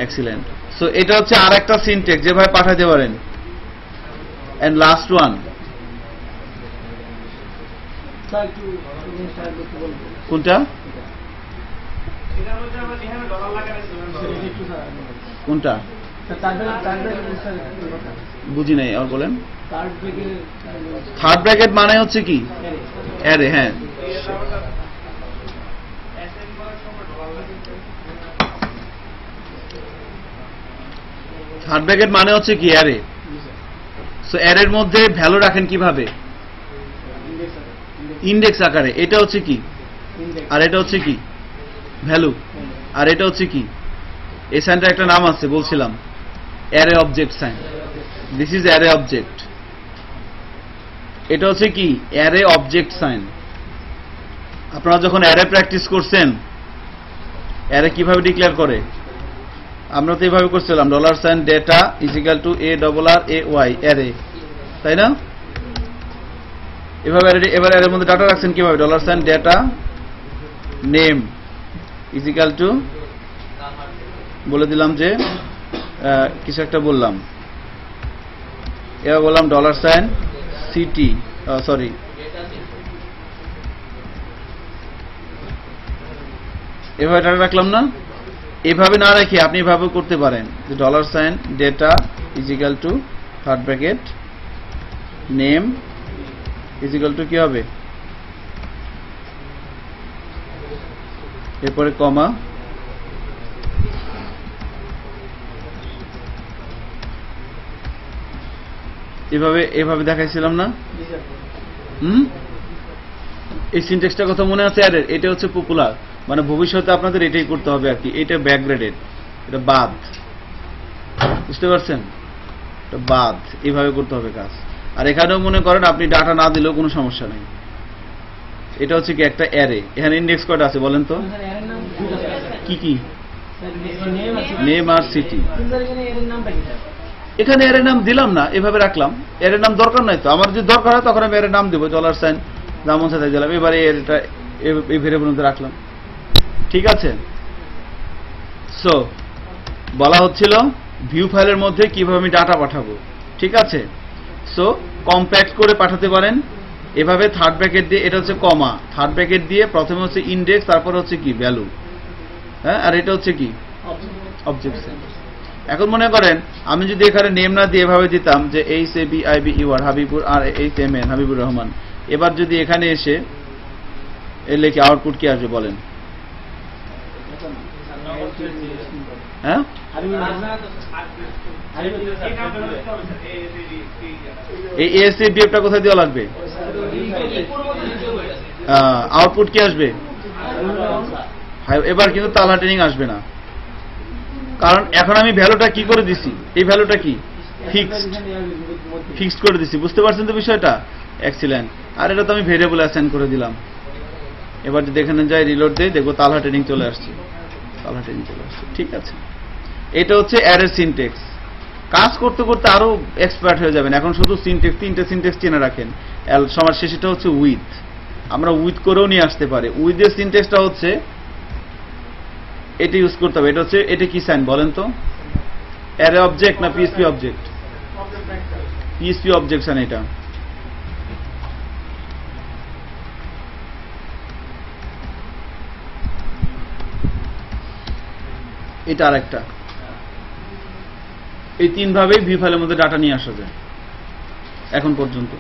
এক্সিলেন্ট। সো এটা হচ্ছে আর একটা সিনট্যাক্স যেভাবে পাঠাতে পারেন। এন্ড লাস্ট ওয়ান, কোনটা কোনটা বুঝি নাই, আর বলেন। থার্ড ব্র্যাকেট মানে হচ্ছে কি? অ্যারে। হ্যাঁ, থার্ড ব্র্যাকেট মানে হচ্ছে কি? অ্যারে। সো অ্যারের মধ্যে ভ্যালু রাখেন কিভাবে? ইন্ডেক্স আকারে। এটা হচ্ছে কি? আর এটা হচ্ছে কি? ভ্যালু। আর এটা হচ্ছে কি? এই সাইনটার একটা নাম আছে, বলছিলাম, array object sign. This is array object. এটা হচ্ছে কি? Array object sign. আপনারা যখন অ্যারে প্র্যাকটিস করছেন, অ্যারে কিভাবে ডিক্লেয়ার করে? আমরা তো এইভাবে করছিলাম, $data = ARRAY, অ্যারে, তাই না? এভাবে এবার এর মধ্যে ডাটা রাখছেন কিভাবে? $data নেম = বলে দিলাম যে কিছু একটা বললাম, এবার বললাম $city, সরি, এভাবে ডাটা রাখলাম না? এভাবে না রেখে আপনি এভাবে করতে পারেন যে $data = থার্ড ব্র্যাকেট নেম = কি হবে, এরপরে কমা, এভাবে দেখাইছিলাম না? এই সিনট্যাক্সটার কথা মনে আছে? অ্যারের এটা হচ্ছে পপুলার, মানে ভবিষ্যতে আপনাদের এটাই করতে হবে আর কি। এটা ব্যাকগ্রেডেড, এটা বাদ, বুঝতে পারছেন? এটা বাদ, এইভাবে করতে হবে কাজ। আর এখানেও মনে করেন আপনি ডাটা না দিলেও কোনো সমস্যা নেই। এটা হচ্ছে কি? একটা অ্যারে। এখানে ইন্ডেক্স কয়টা আছে বলেন তো? কি কি? নেম আর সিটি। এখানে অ্যারে নাম দিলাম না, এভাবে রাখলাম। অ্যারে নাম দরকার নাই তো, আমার যদি দরকার হয় তখন আমি অ্যারে নাম দেবো, $, যেমন সাথে দিলাম। এবারে এটা এই ভেরিয়েবল মধ্যে রাখলাম, ঠিক আছে? সো বলা হচ্ছিল ভিউ ফাইলের মধ্যে কিভাবে আমি ডাটা পাঠাবো, ঠিক আছে? সো কম্প্যাক্ট করে পাঠাতে পারেন এভাবে, থার্ড ব্র্যাকেট দিয়ে, এটা হচ্ছে কমা, থার্ড ব্র্যাকেট দিয়ে প্রথমে হচ্ছে ইন্ডেক্স, তারপর হচ্ছে কি? ভ্যালু। হ্যাঁ, আর এটা হচ্ছে কি? অবজেক্ট। এখন মনে করেন আমি যদি এখানে নেম না দিয়ে এভাবে দিতাম যে HABIBUR হাবিবুর, আর HMN হাবিবুর রহমান, এবার যদি এখানে এসে এলে কি আউটপুট কি আসবে বলেন? হ্যাঁ, এই ASDF কোথায় দেওয়া লাগবে? আউটপুট কি আসবে? এবার কিন্তু তালা ট্রেনিং আসবে না, কারণ এখন আমি ভ্যালুটা কি করে দিছি? এই ভ্যালুটা কি? ফিক্সড করে দিছি। বুঝতে পারছেন তো বিষয়টা? এক্সিলেন্ট। আর এটা তো আমি ভেরিয়েবল অ্যাসাইন করে দিলাম। এবার যদি এখানে যাই, রিলোড দেই, দেখবো তালা ট্রেনিং চলে আসছে, তালা ট্রেনিং চলে আসছে, ঠিক আছে? এটা হচ্ছে অ্যারে সিনট্যাক্স। কাজ করতে করতে আরো এক্সপার্ট হয়ে যাবেন। এখন শুধু সিনট্যাক্স, 3টে সিনট্যাক্স চেনে রাখেন। সবার শেষেটা হচ্ছে উইথ। আমরা উইথ করেও নিয়ে আসতে পারি। উইথের সিনট্যাক্সটা হচ্ছে এটা ইউজ করতে হবে। এটা হচ্ছে, এটা কি সাইন বলেন তো? অ্যারে অবজেক্ট না PHP অবজেক্ট? PHP objection. এটা এটা আরেকটা। এই তিন ভাবেই ভিউ ফাইলের মধ্যে ডাটা নিয়ে আসা যায় এখন পর্যন্ত।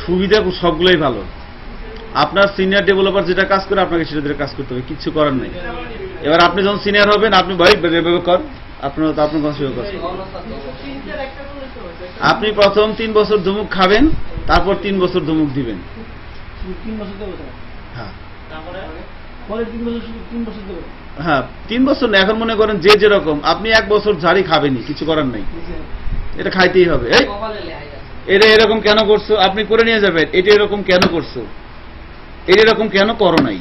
সুবিধা সবগুলোই ভালো। আপনার সিনিয়র ডেভেলপার যেটা কাজ করে আপনাকে সেটা দিয়ে কাজ করতে হবে, কিচ্ছু করার নেই। এবার আপনি যখন সিনিয়র হবেন আপনি ভাই কর আপনার তো আপনার কথা কাজ আপনি প্রথম 3 বছর ধুমুক খাবেন, তারপর 3 বছর ধুমুক দিবেন। 3 বছর দেবো স্যার? হ্যাঁ, পরে 3 বছর দেবো? হ্যাঁ 3 বছর না, এখন মনে করেন যে যেরকম আপনি 1 বছর ঝাড়ি খাবেনই, কিছু করার নাই, এটা খাইতেই হবে। এই এটা এরকম কেন করছো, আপনি করে নিয়ে যাবেন। এটা এরকম কেন করছো, এটা এরকম কেন করো নাই,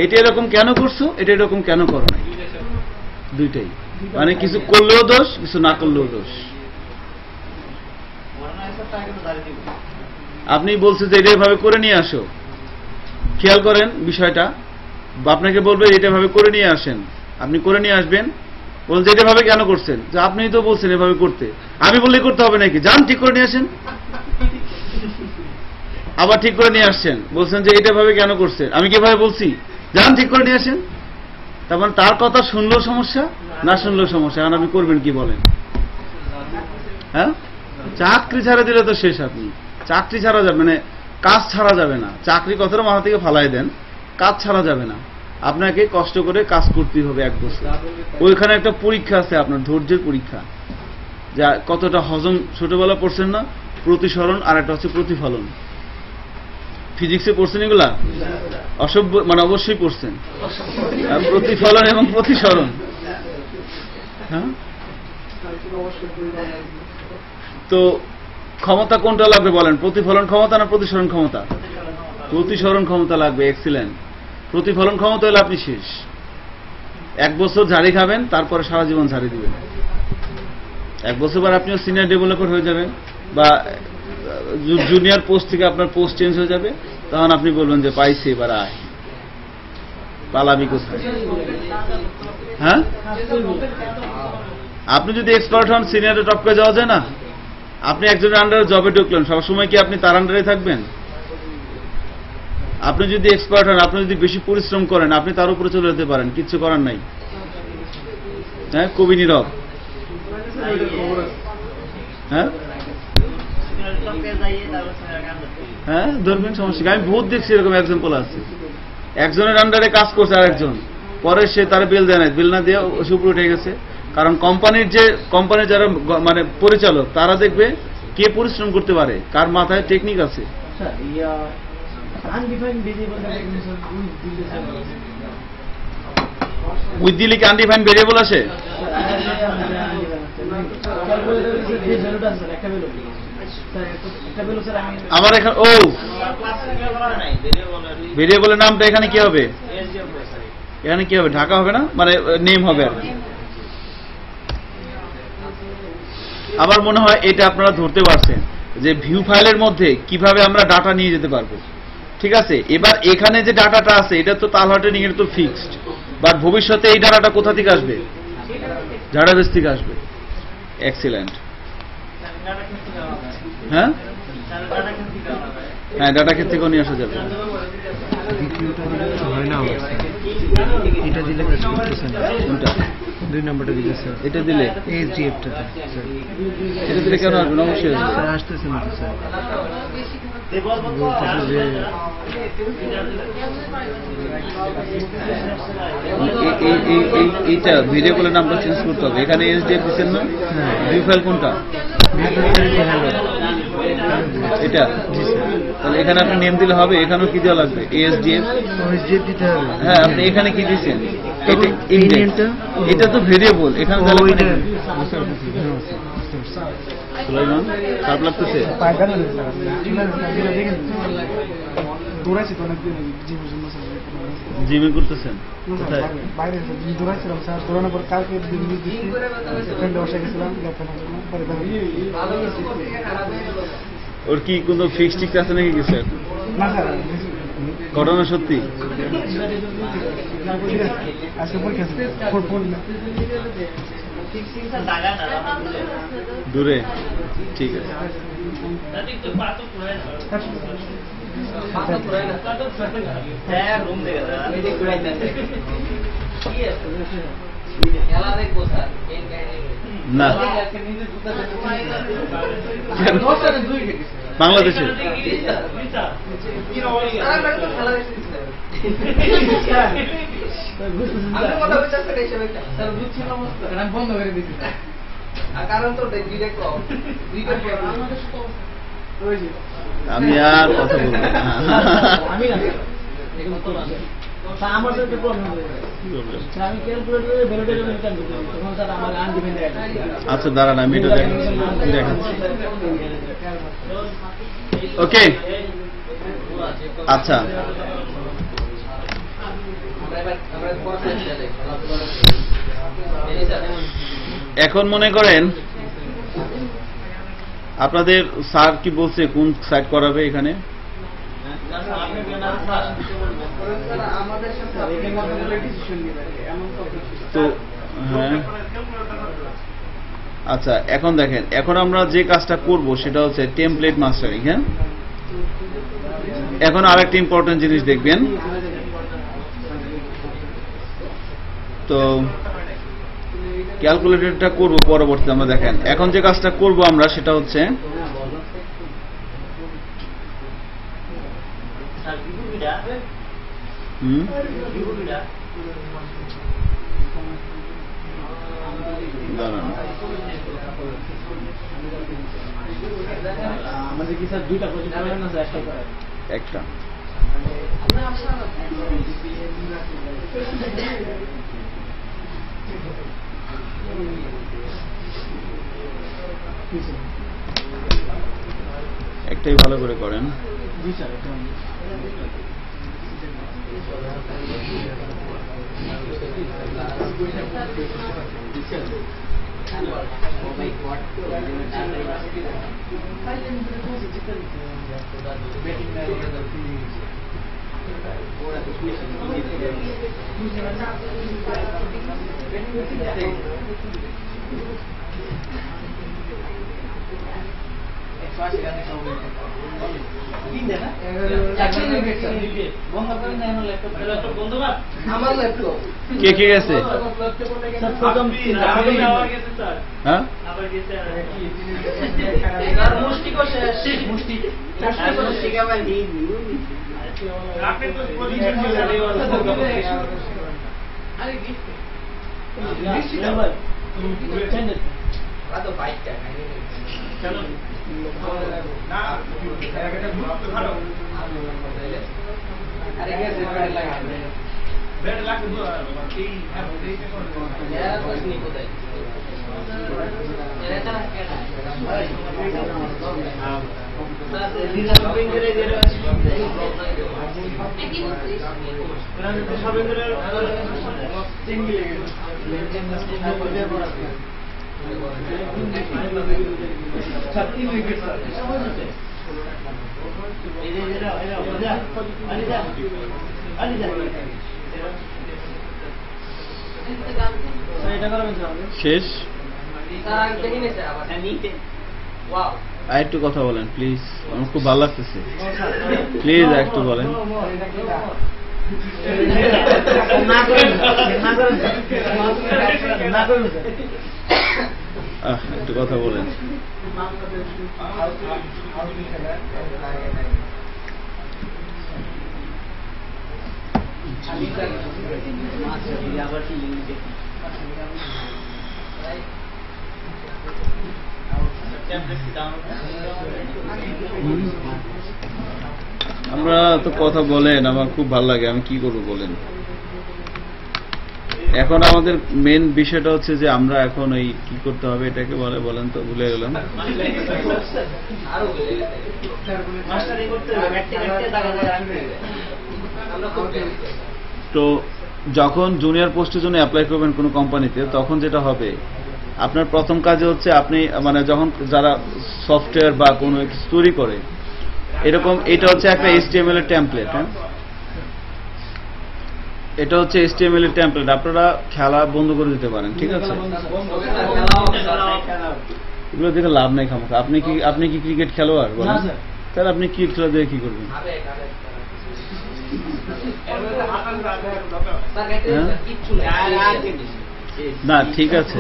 এটা এরকম কেন করছো, এটা এরকম কেন করো নাই, দুইটাই। মানে কিছু করলেও দোষ, কিছু না করলেও দোষ। আপনি বলছেন যে এটা এভাবে করে নিয়ে আসো, খেয়াল করেন বিষয়টা। আপনাকে বলবে এটা ভাবে করে নিয়ে আসেন, আপনি করে নিয়ে আসবেন। বলছেন যে এটা ভাবে কেন করছেন, যে আপনি তো বলছেন এভাবে করতে, আমি বললে করতে হবে নাকি, যান ঠিক করে নিয়ে আসেন। আবার ঠিক করে নিয়ে আসছেন, বলছেন যে এটা ভাবে কেন করছেন, আমি কিভাবে বলছি, যান ঠিক করে নিয়ে আসেন। তার মানে তার কথা শুনলেও সমস্যা, না শুনলেও সমস্যা। এখন আপনি করবেন কি বলেন? হ্যাঁ, চাকরি ছাড়া দিলে তো শেষ। আপনি চাকরি ছাড়া যাবে, মানে কাজ ছাড়া যাবে না। চাকরি কথাটা মাথা থেকে ফালাই দেন, কাজ ছাড়া যাবে না। আপনাকে কষ্ট করে কাজ করতেই হবে 1 বছর। ওইখানে একটা পরীক্ষা আছে আপনার, ধৈর্যের পরীক্ষা, যা কতটা হজম। ছোটবেলা পড়ছেন না প্রতিসরণ, আর একটা হচ্ছে প্রতিফলন। ফিজিক্সে পড়ছেন এগুলা? অসভ্য মানে অবশ্যই পড়ছেন, প্রতিফলন এবং প্রতিসরণ। হ্যাঁ, তো ক্ষমতা কোনটা লাগবে বলেন, প্রতিফলন ক্ষমতা না প্রতিসরণ ক্ষমতা? প্রতিসরণ ক্ষমতা লাগবে। এক্সিলেন্ট। প্রতিফলন ক্ষমতা হলে আপনি শেষ। 1 বছর ঝাড়ি খাবেন, তারপরে সারা জীবন ঝাড়ি দিবেন। 1 বছর পর আপনিও সিনিয়র ডেভেলপার হয়ে যাবেন, বা জুনিয়র পোস্ট থেকে আপনার পোস্ট চেঞ্জ হয়ে যাবে। তখন আপনি বলবেন যে পাইছি, এবার আয়, পালাবি কোথায়? হ্যাঁ, আপনি যদি এক্সপার্ট হন, সিনিয়রের টপকে যাওয়া যায় না। আপনি একজনের আন্ডারে জবে ঢুকলেন, সবসময় কি আপনি তার আন্ডারে থাকবেন? আপনি যদি এক্সপার্ট হন, আপনি যদি বেশি পরিশ্রম করেন, আপনি তার উপরে চলে যেতে পারেন, কিচ্ছু করার নাই। হ্যাঁ, কবি নীরব। হ্যাঁ হ্যাঁ, ধরবেন, সমস্যা। আমি বহুত দেখছি এরকম এক্সাম্পল আছে। একজনের আন্ডারে কাজ করছে আরেকজন, পরে সে তার বিল দেয় না, বিল না দিয়ে সে উপরে উঠে গেছে। কারণ কোম্পানির যারা মানে পরিচালক, তারা দেখবে কে পরিশ্রম করতে পারে, কার মাথায় টেকনিক আছে। উইথ দিলে কি আনডিফাইন্ড ভেরিয়েবল আসে? আমার এখানে ভেরিয়েবলের নামটা এখানে কি হবে? এখানে কি হবে? ঢাকা হবে না, মানে নেম হবে আর কি। আবার মনে হয় এটা আপনারা ধরতে পারছেন যে ভিউ ফাইলের মধ্যে কিভাবে আমরা ডাটা নিয়ে যেতে পারবো। ঠিক আছে, এবার এখানে যে ডাটাটা আছে এটা তো তালহাটেনিং এর তো ফিক্সড, বাট ভবিষ্যতে এই ডাটাটা কোথা থেকে আসবে? ডাটাবেস থেকে আসবে। এক্সিলেন্ট। হ্যাঁ হ্যাঁ, ডাটা ক্ষেত্র থেকেও নিয়ে আসা যাবে। এটা দিলে কাজ করতেছে না। কোনটা? 2 নম্বরটা দিলে স্যার। এটা দিলে এসডিএফটা এটা দিলে কেন আসবে? অবশ্যই আসবে। স্যার আসতেছে না স্যার। এইটা ভেরিয়েবলের নামটা চেঞ্জ করতে হবে। এখানে এসডিএফ দিচ্ছেন না, ভিউ ফাইল কোনটা? এটা। তাহলে এখানে আপনি নেম দিলে হবে, এখানেও কি দেওয়া লাগবে? এসডিএফ দিতে হবে। হ্যাঁ, আপনি এখানে কি দিচ্ছেন? এটা তো ভেরিয়েবল, এখানে সুলাইমান খারাপ লাগতেছে? জিমে করতেছেন? ওর কি কোনো ফিক্স টিক্স আছে নাকি কিছু? ঘটনা সত্যি? দূরে? ঠিক আছে। না বাংলাদেশের বন্ধ করে দিচ্ছি কারণ তো আমি আর কথা বলবো না। আমার তো একটা প্রবলেম হয়ে যায় আমি ক্যালকুলেটরে ভ্যালিডেটর রিটার্ন দিতে তখন স্যার আমার আনডিপেন্ডেন্ট আচ্ছা দাঁড়ান আমি এটা দেখাচ্ছি। ওকে আচ্ছা এখন মনে করেন আপনাদের স্যার কি বলছে কোন সাইট করাবে এখানে? তো হ্যাঁ আচ্ছা এখন দেখেন এখন আমরা যে কাজটা করব সেটা হচ্ছে টেমপ্লেট মাস্টারিং। হ্যাঁ এখন আরেকটা ইম্পর্টেন্ট জিনিস দেখবেন, তো ক্যালকুলেটরটা করব পরবর্তীতে আমরা। দেখেন এখন যে কাজটা করব আমরা সেটা হচ্ছে আমাদের কি স্যার দুইটা প্রজেক্ট করেন না স্যার একটা একটাই ভালো করে করেন। জি স্যার এটা কে কে গেছে? হ্যাঁ শেষ। আর একটু কথা বলেন প্লিজ, আমার খুব ভালো লাগতেছে, প্লিজ একটু বলেন। একটু কথা বলেন। আমরা তো কথা বলেন, আমার খুব ভালো লাগে, আমি কি করবো বলেন। এখন আমাদের মেন বিষয়টা হচ্ছে যে আমরা এখন এই কি করতে হবে এটাকে বলেন তো, ভুলে গেলাম। তো যখন জুনিয়র পোস্টের জন্য অ্যাপ্লাই করবেন কোনো কোম্পানিতে, তখন যেটা হবে আপনার প্রথম কাজে হচ্ছে আপনি মানে যখন যারা সফটওয়্যার বা কোনো কিছু তৈরি করে এরকম, এটা হচ্ছে একটা HTML এর টেমপ্লেট। হ্যাঁ এটা হচ্ছে HTML এর টেমপ্লেট, আপনারা খেলা বন্ধ করে দিতে পারেন, ঠিক আছে? এগুলো দেখে লাভ নাই খামাখা। আপনি কি ক্রিকেট খেলোয়াড় বলেন? তাহলে আপনি ক্রিকেট খেলা দিয়ে কি করবেন? না ঠিক আছে,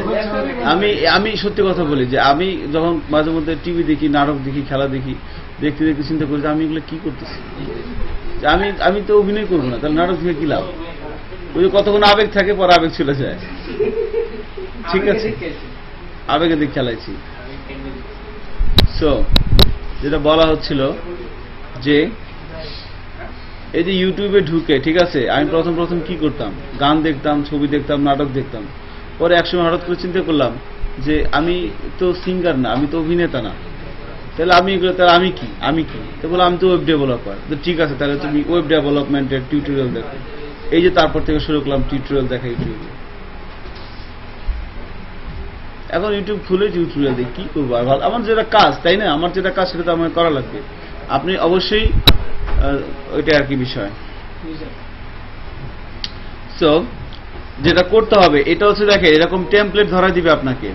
আমি সত্যি কথা বলি যে আমি যখন মাঝে মধ্যে টিভি দেখি, নাটক দেখি, খেলা দেখি, দেখতে দেখতে চিন্তা করি যে আমি এগুলো কি করতেছি, যে আমি তো অভিনয় করবো না, তাহলে নাটক থেকে কি লাভ? ওই যে কতক্ষণ আবেগ থাকে, পরে আবেগ চলে যায়। ঠিক আছে, আবেগে দিক খেলাইছি। সো যেটা বলা হচ্ছিল যে এই যে ইউটিউবে ঢুকে, ঠিক আছে, আমি প্রথম কি করতাম, গান দেখতাম, ছবি দেখতাম, নাটক দেখতাম। পরে একসময় হঠাৎ করে চিন্তা করলাম যে আমি তো সিঙ্গার না, আমি তো অভিনেতা না, তাহলে আমি কি তো বললাম আমি তো ওয়েব ডেভেলপার। তো ঠিক আছে, তাহলে তুমি ওয়েব ডেভেলপমেন্টের টিউটোরিয়াল দেখো। এই যে তারপর থেকে শুরু করলাম টিউটোরিয়াল দেখা ইউটিউবে। এখন ইউটিউব খুলে টিউটোরিয়াল দেখি, কি করবো আর ভালো, আমার যেটা কাজ, তাই না, আমার যেটা কাজ সেটা তো আমার করা লাগবে। আপনি অবশ্যই ওইটা আর কি বিষয়। সো যেটা করতে হবে এটা হচ্ছে, দেখে এরকম টেমপ্লেট ধরা দিবে আপনাকে।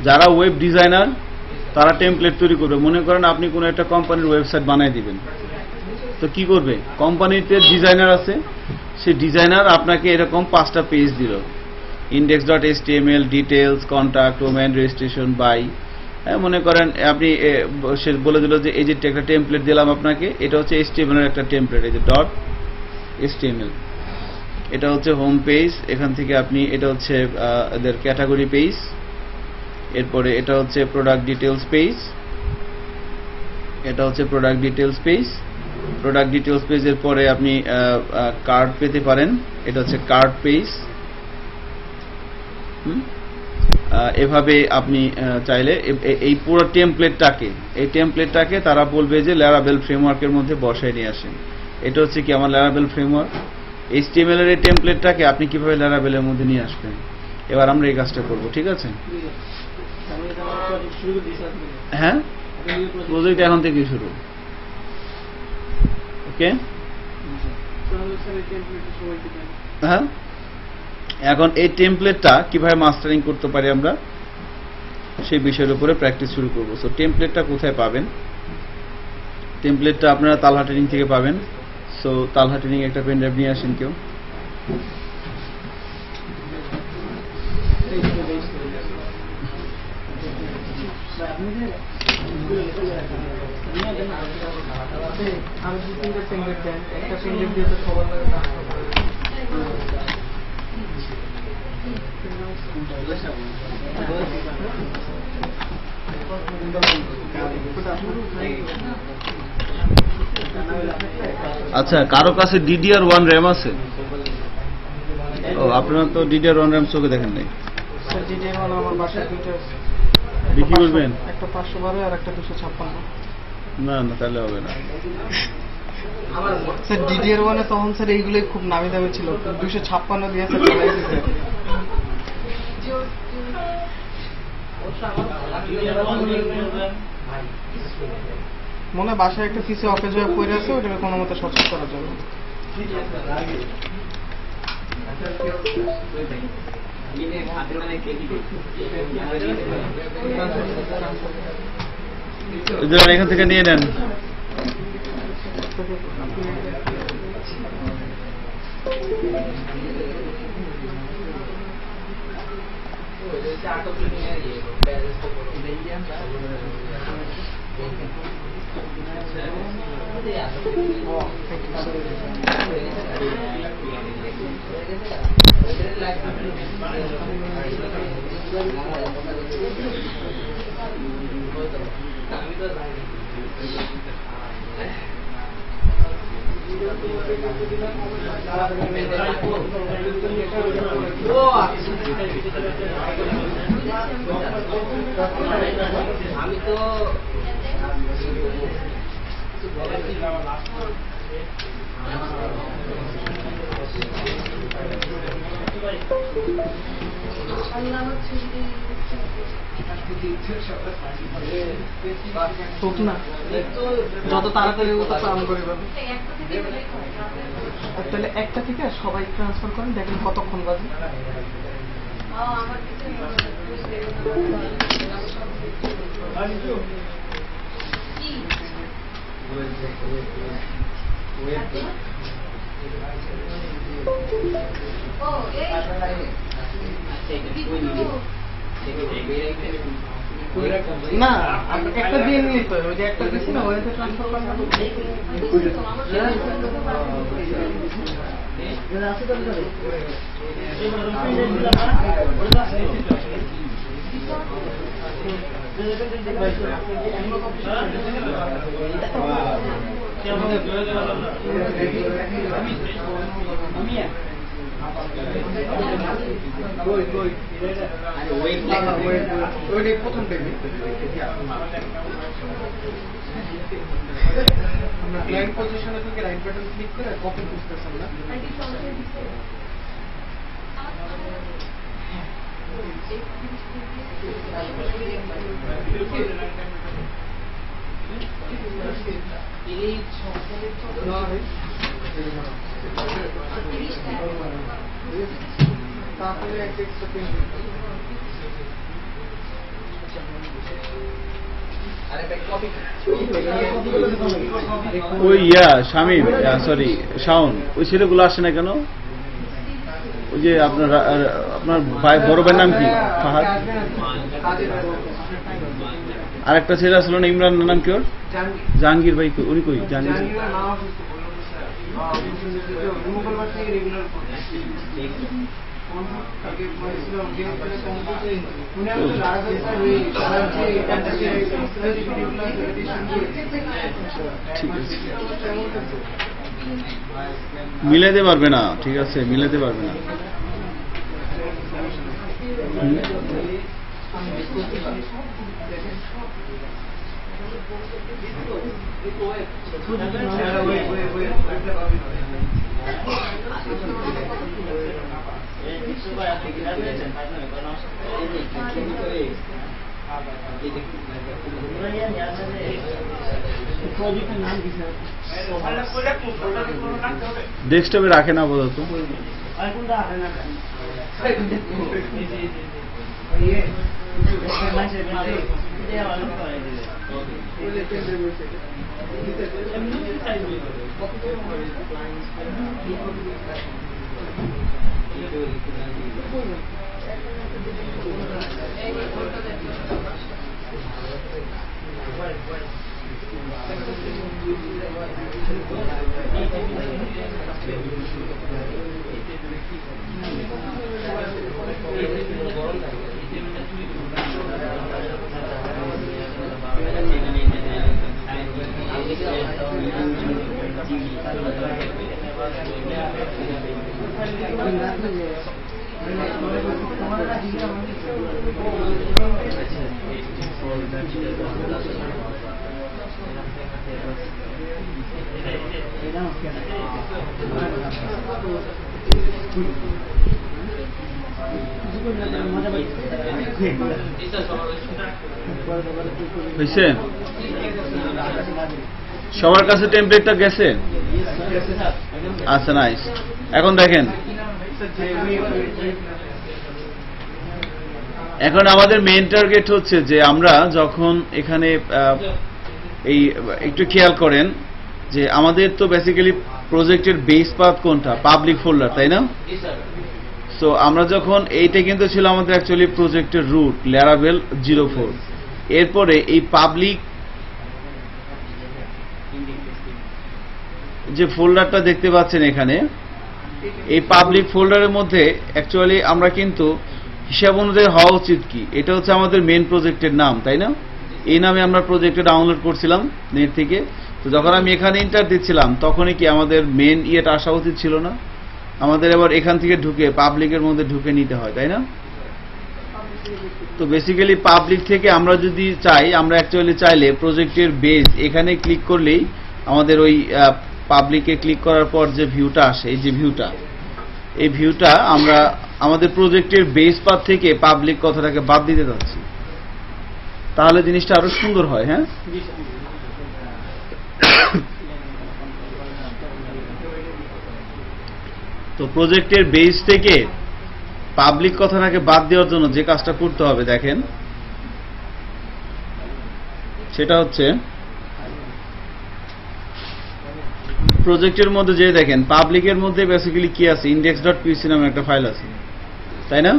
যারা ওয়েব ডিজাইনার তারা টেমপ্লেট তৈরি করবে। মনে করেন আপনি কোনো একটা কোম্পানির ওয়েবসাইট বানাই দিবেন, তো কি করবে, কোম্পানিতে ডিজাইনার আছে, সে ডিজাইনার আপনাকে এরকম 5টা পেজ দিল, index.html, details, contact, domain registration, buy. মনে করেন আপনি সে বলে দিল যে এই যে একটা টেমপ্লেট দিলাম আপনাকে, এটা হচ্ছে HTML এর একটা টেমপ্লেট, এই যে .html, এটা হচ্ছে হোম পেজ, এখান থেকে আপনি, এটা হচ্ছে এদের ক্যাটাগরি পেজ, এরপরে এটা হচ্ছে প্রোডাক্ট ডিটেলস পেজ, এটা হচ্ছে product details page. Product details পেজের পরে আপনি কার্ড পেতে পারেন, এটা হচ্ছে কার্ড পেজ। এভাবে আপনি চাইলে এই পুরো টেমপ্লেটটাকে তারা বলবে যে ল্যারাবেল ফ্রেমওয়ার্কের মধ্যে বসায় নিয়ে আসেন। এটা হচ্ছে কি আমার ল্যারাবেল ফ্রেমওয়ার্ক। HTML এর এই টেমপ্লেটটাকে আপনি কিভাবে ল্যারাবেলের মধ্যে নিয়ে আসবেন, এবার আমরা এই কাজটা করব। ঠিক আছে, হ্যাঁ, প্রজেক্ট এখন থেকে শুরু। ওকে, হ্যাঁ, এখন এই টেমপ্লেটটা কিভাবে মাস্টারিং করতে পারি আমরা সেই বিষয়ের উপরে প্র্যাকটিস শুরু করব। সো টেমপ্লেটটা কোথায় পাবেন? টেমপ্লেটটা আপনারা তালহা ট্রেনিং থেকে পাবেন। সো তালহা ট্রেনিং একটা পেন ড্রাইভ নিয়ে আসেন কেউ। আচ্ছা, কারো কাছে DDR1 র্যাম আছে? ও, আপনারা তো DDR1 র্যাম চোখে দেখেন নাই। স্যার DDR1 আমার বাসায় দুটো আছে। বিক্রি করবেন? একটা 512 আর একটা 256। না না, তাহলে হবে না। স্যার DDR1 এ তখন স্যার এইগুলোই খুব নামি দামি ছিল, 256 দিয়ে স্যার চালাই দিতে। মনে বাসায় একটা পিসি অকেজ হয়ে পড়ে আছে, ওটাকে কোনো মতে সচেতন করার জন্য। এখান থেকে নিয়ে নেন। আমি তো যত তাড়াতাড়ি কাম করে তাহলে একটা থেকে সবাই ট্রান্সফার করেন, দেখেন কতক্ষণ বাজে। না একটা দিয়ে নিয়ে তো ওই যে একটা দিছি না ওইটা ট্রান্সফার করতে এটা আছে তো ক্লায়েন্ট পজিশনে থেকে রাইট বাটন ক্লিক করে কপি করতেছেন না তারপরে একটা পেন ওই শামীম সরি শাওন ওই ছেলেগুলো আসে না কেন? ওই যে আপনার ভাই বড় ভাইয়ের নাম কি? ফাহাদ। আর একটা ছেলে আসলো না ইমরান নাম কি ওর? জাহাঙ্গীর ভাই উনি কই? জাহাঙ্গীর মিলাইতে পারবে না, ঠিক আছে মিলাইতে পারবে না। ডেস্কটপে রাখে না আপাতত। হয়েছে? সবার কাছে টেমপ্লেটটা গেছে? আচ্ছা নাইস। এখন দেখেন, এখন আমাদের মেইন টার্গেট হচ্ছে যে আমরা যখন এখানে এই একটু খেয়াল করেন যে আমাদের তো বেসিক্যালি প্রজেক্টের বেস পাথ কোনটা? পাবলিক ফোল্ডার, তাই না? সো আমরা যখন এইটা কিন্তু ছিল আমাদের অ্যাকচুয়ালি প্রজেক্টের রুট ল্যারাভেল 04। এরপরে এই পাবলিক যে ফোল্ডারটা দেখতে পাচ্ছেন এখানে, এই পাবলিক ফোল্ডারের মধ্যে অ্যাকচুয়ালি আমরা কিন্তু হিসাব অনুযায়ী হওয়া উচিত কি, এটা হচ্ছে আমাদের মেন প্রজেক্টের নাম, তাই না? এই নামে আমরা প্রজেক্টে ডাউনলোড করছিলাম নেট থেকে। তো যখন আমি এখানে ইন্টার দিচ্ছিলাম তখনই কি আমাদের মেন ইয়েটা আসা উচিত ছিল না? আমাদের এবার এখান থেকে ঢুকে পাবলিকের মধ্যে ঢুকে নিতে হয়, তাই না? তো বেসিক্যালি পাবলিক থেকে আমরা যদি চাই, আমরা অ্যাকচুয়ালি চাইলে প্রজেক্টের বেস এখানে ক্লিক করলেই আমাদের ওই পাবলিকে ক্লিক করার পর যে ভিউটা আসে, এই যে ভিউটা, এই ভিউটা আমরা আমাদের প্রজেক্টের বেস পাথ থেকে পাবলিক কথাটাকে বাদ দিতে যাচ্ছি, তাহলে জিনিসটা আরো সুন্দর হয়। হ্যাঁ, তো প্রজেক্টের বেস থেকে পাবলিক কথাটাকে বাদ দেওয়ার জন্য যে কাজটা করতে হবে দেখেন, সেটা হচ্ছে প্রজেক্টের মধ্যে যে দেখেন পাবলিকের মধ্যে বেসিক্যালি কি আছে, index.pc নামে একটা ফাইল আছে, তাই না?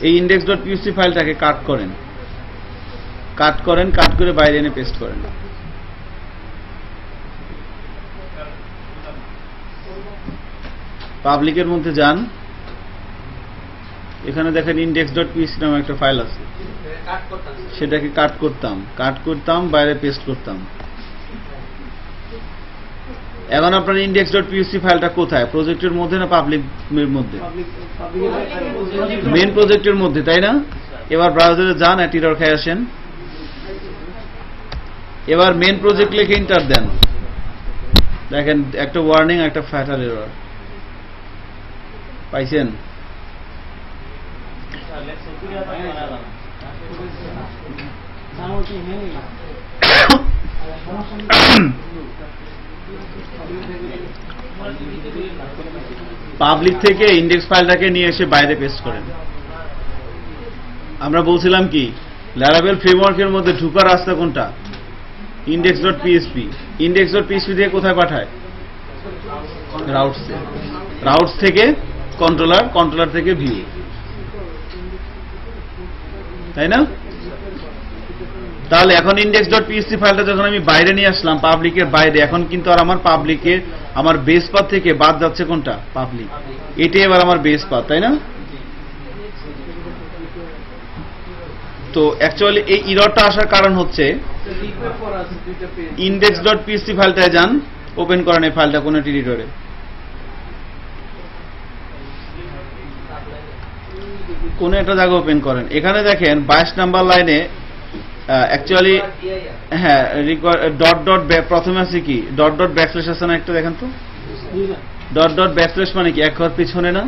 এই index.php ফাইলটাকে কাট করেন, কাট করে বাইরে এনে পেস্ট করেন। পাবলিকের মধ্যে যান, এখানে দেখেন index.php নামে একটা ফাইল আছে, সেটাকে কাট করতাম বাইরে পেস্ট করতাম। এখন আপনার index.php ফাইলটা কোথায়? প্রজেক্টের মধ্যে না পাবলিকের মধ্যে? মেন প্রজেক্টের মধ্যে, তাই না? এবার ব্রাউজারে যান, একটা এরর খেয়ে আসেন। এবার মেন প্রজেক্ট লিখে এন্টার দেন, দেখেন একটা ওয়ার্নিং, একটা ফ্যাটাল এরর পাইছেন? পাবলিক থেকে ইন্ডেক্স ফাইলটাকে নিয়ে এসে বাইরে পেস্ট করেন। আমরা বলছিলাম কি, ল্যারাভেল ফ্রেমওয়ার্কের মধ্যে ঢোকার রাস্তা কোনটা? index.php। index.php থেকে কোথায় পাঠায়? রাউটস থেকে কন্ট্রোলার থেকে ভিউ, তাই না? তাহলে এখন index.php ফাইলটা যখন আমি বাইরে নিয়ে আসলাম, পাবলিকের বাইরে, এখন কিন্তু আর আমার পাবলিকের, আমার বেস পাথ থেকে বাদ যাচ্ছে কোনটা? পাবলিক। এটাই এবার আমার বেস পাথ, তাই না? তো অ্যাকচুয়ালি এই এররটা আসার কারণ হচ্ছে index.php ফাইলটায় যান, ওপেন করেন এই ফাইলটা কোন এডিটরে। কোন একটা জায়গা ওপেন করেন, এখানে দেখেন 22 নাম্বার লাইনে অ্যাকচুয়ালি হ্যাঁ ডট প্রথমে আছে কি? ডট ব্যাকস্ল্যাশ আছে না একটা, দেখেন তো। ডট ব্যাকস্ল্যাশ মানে কি? এক ঘর পিছনে না?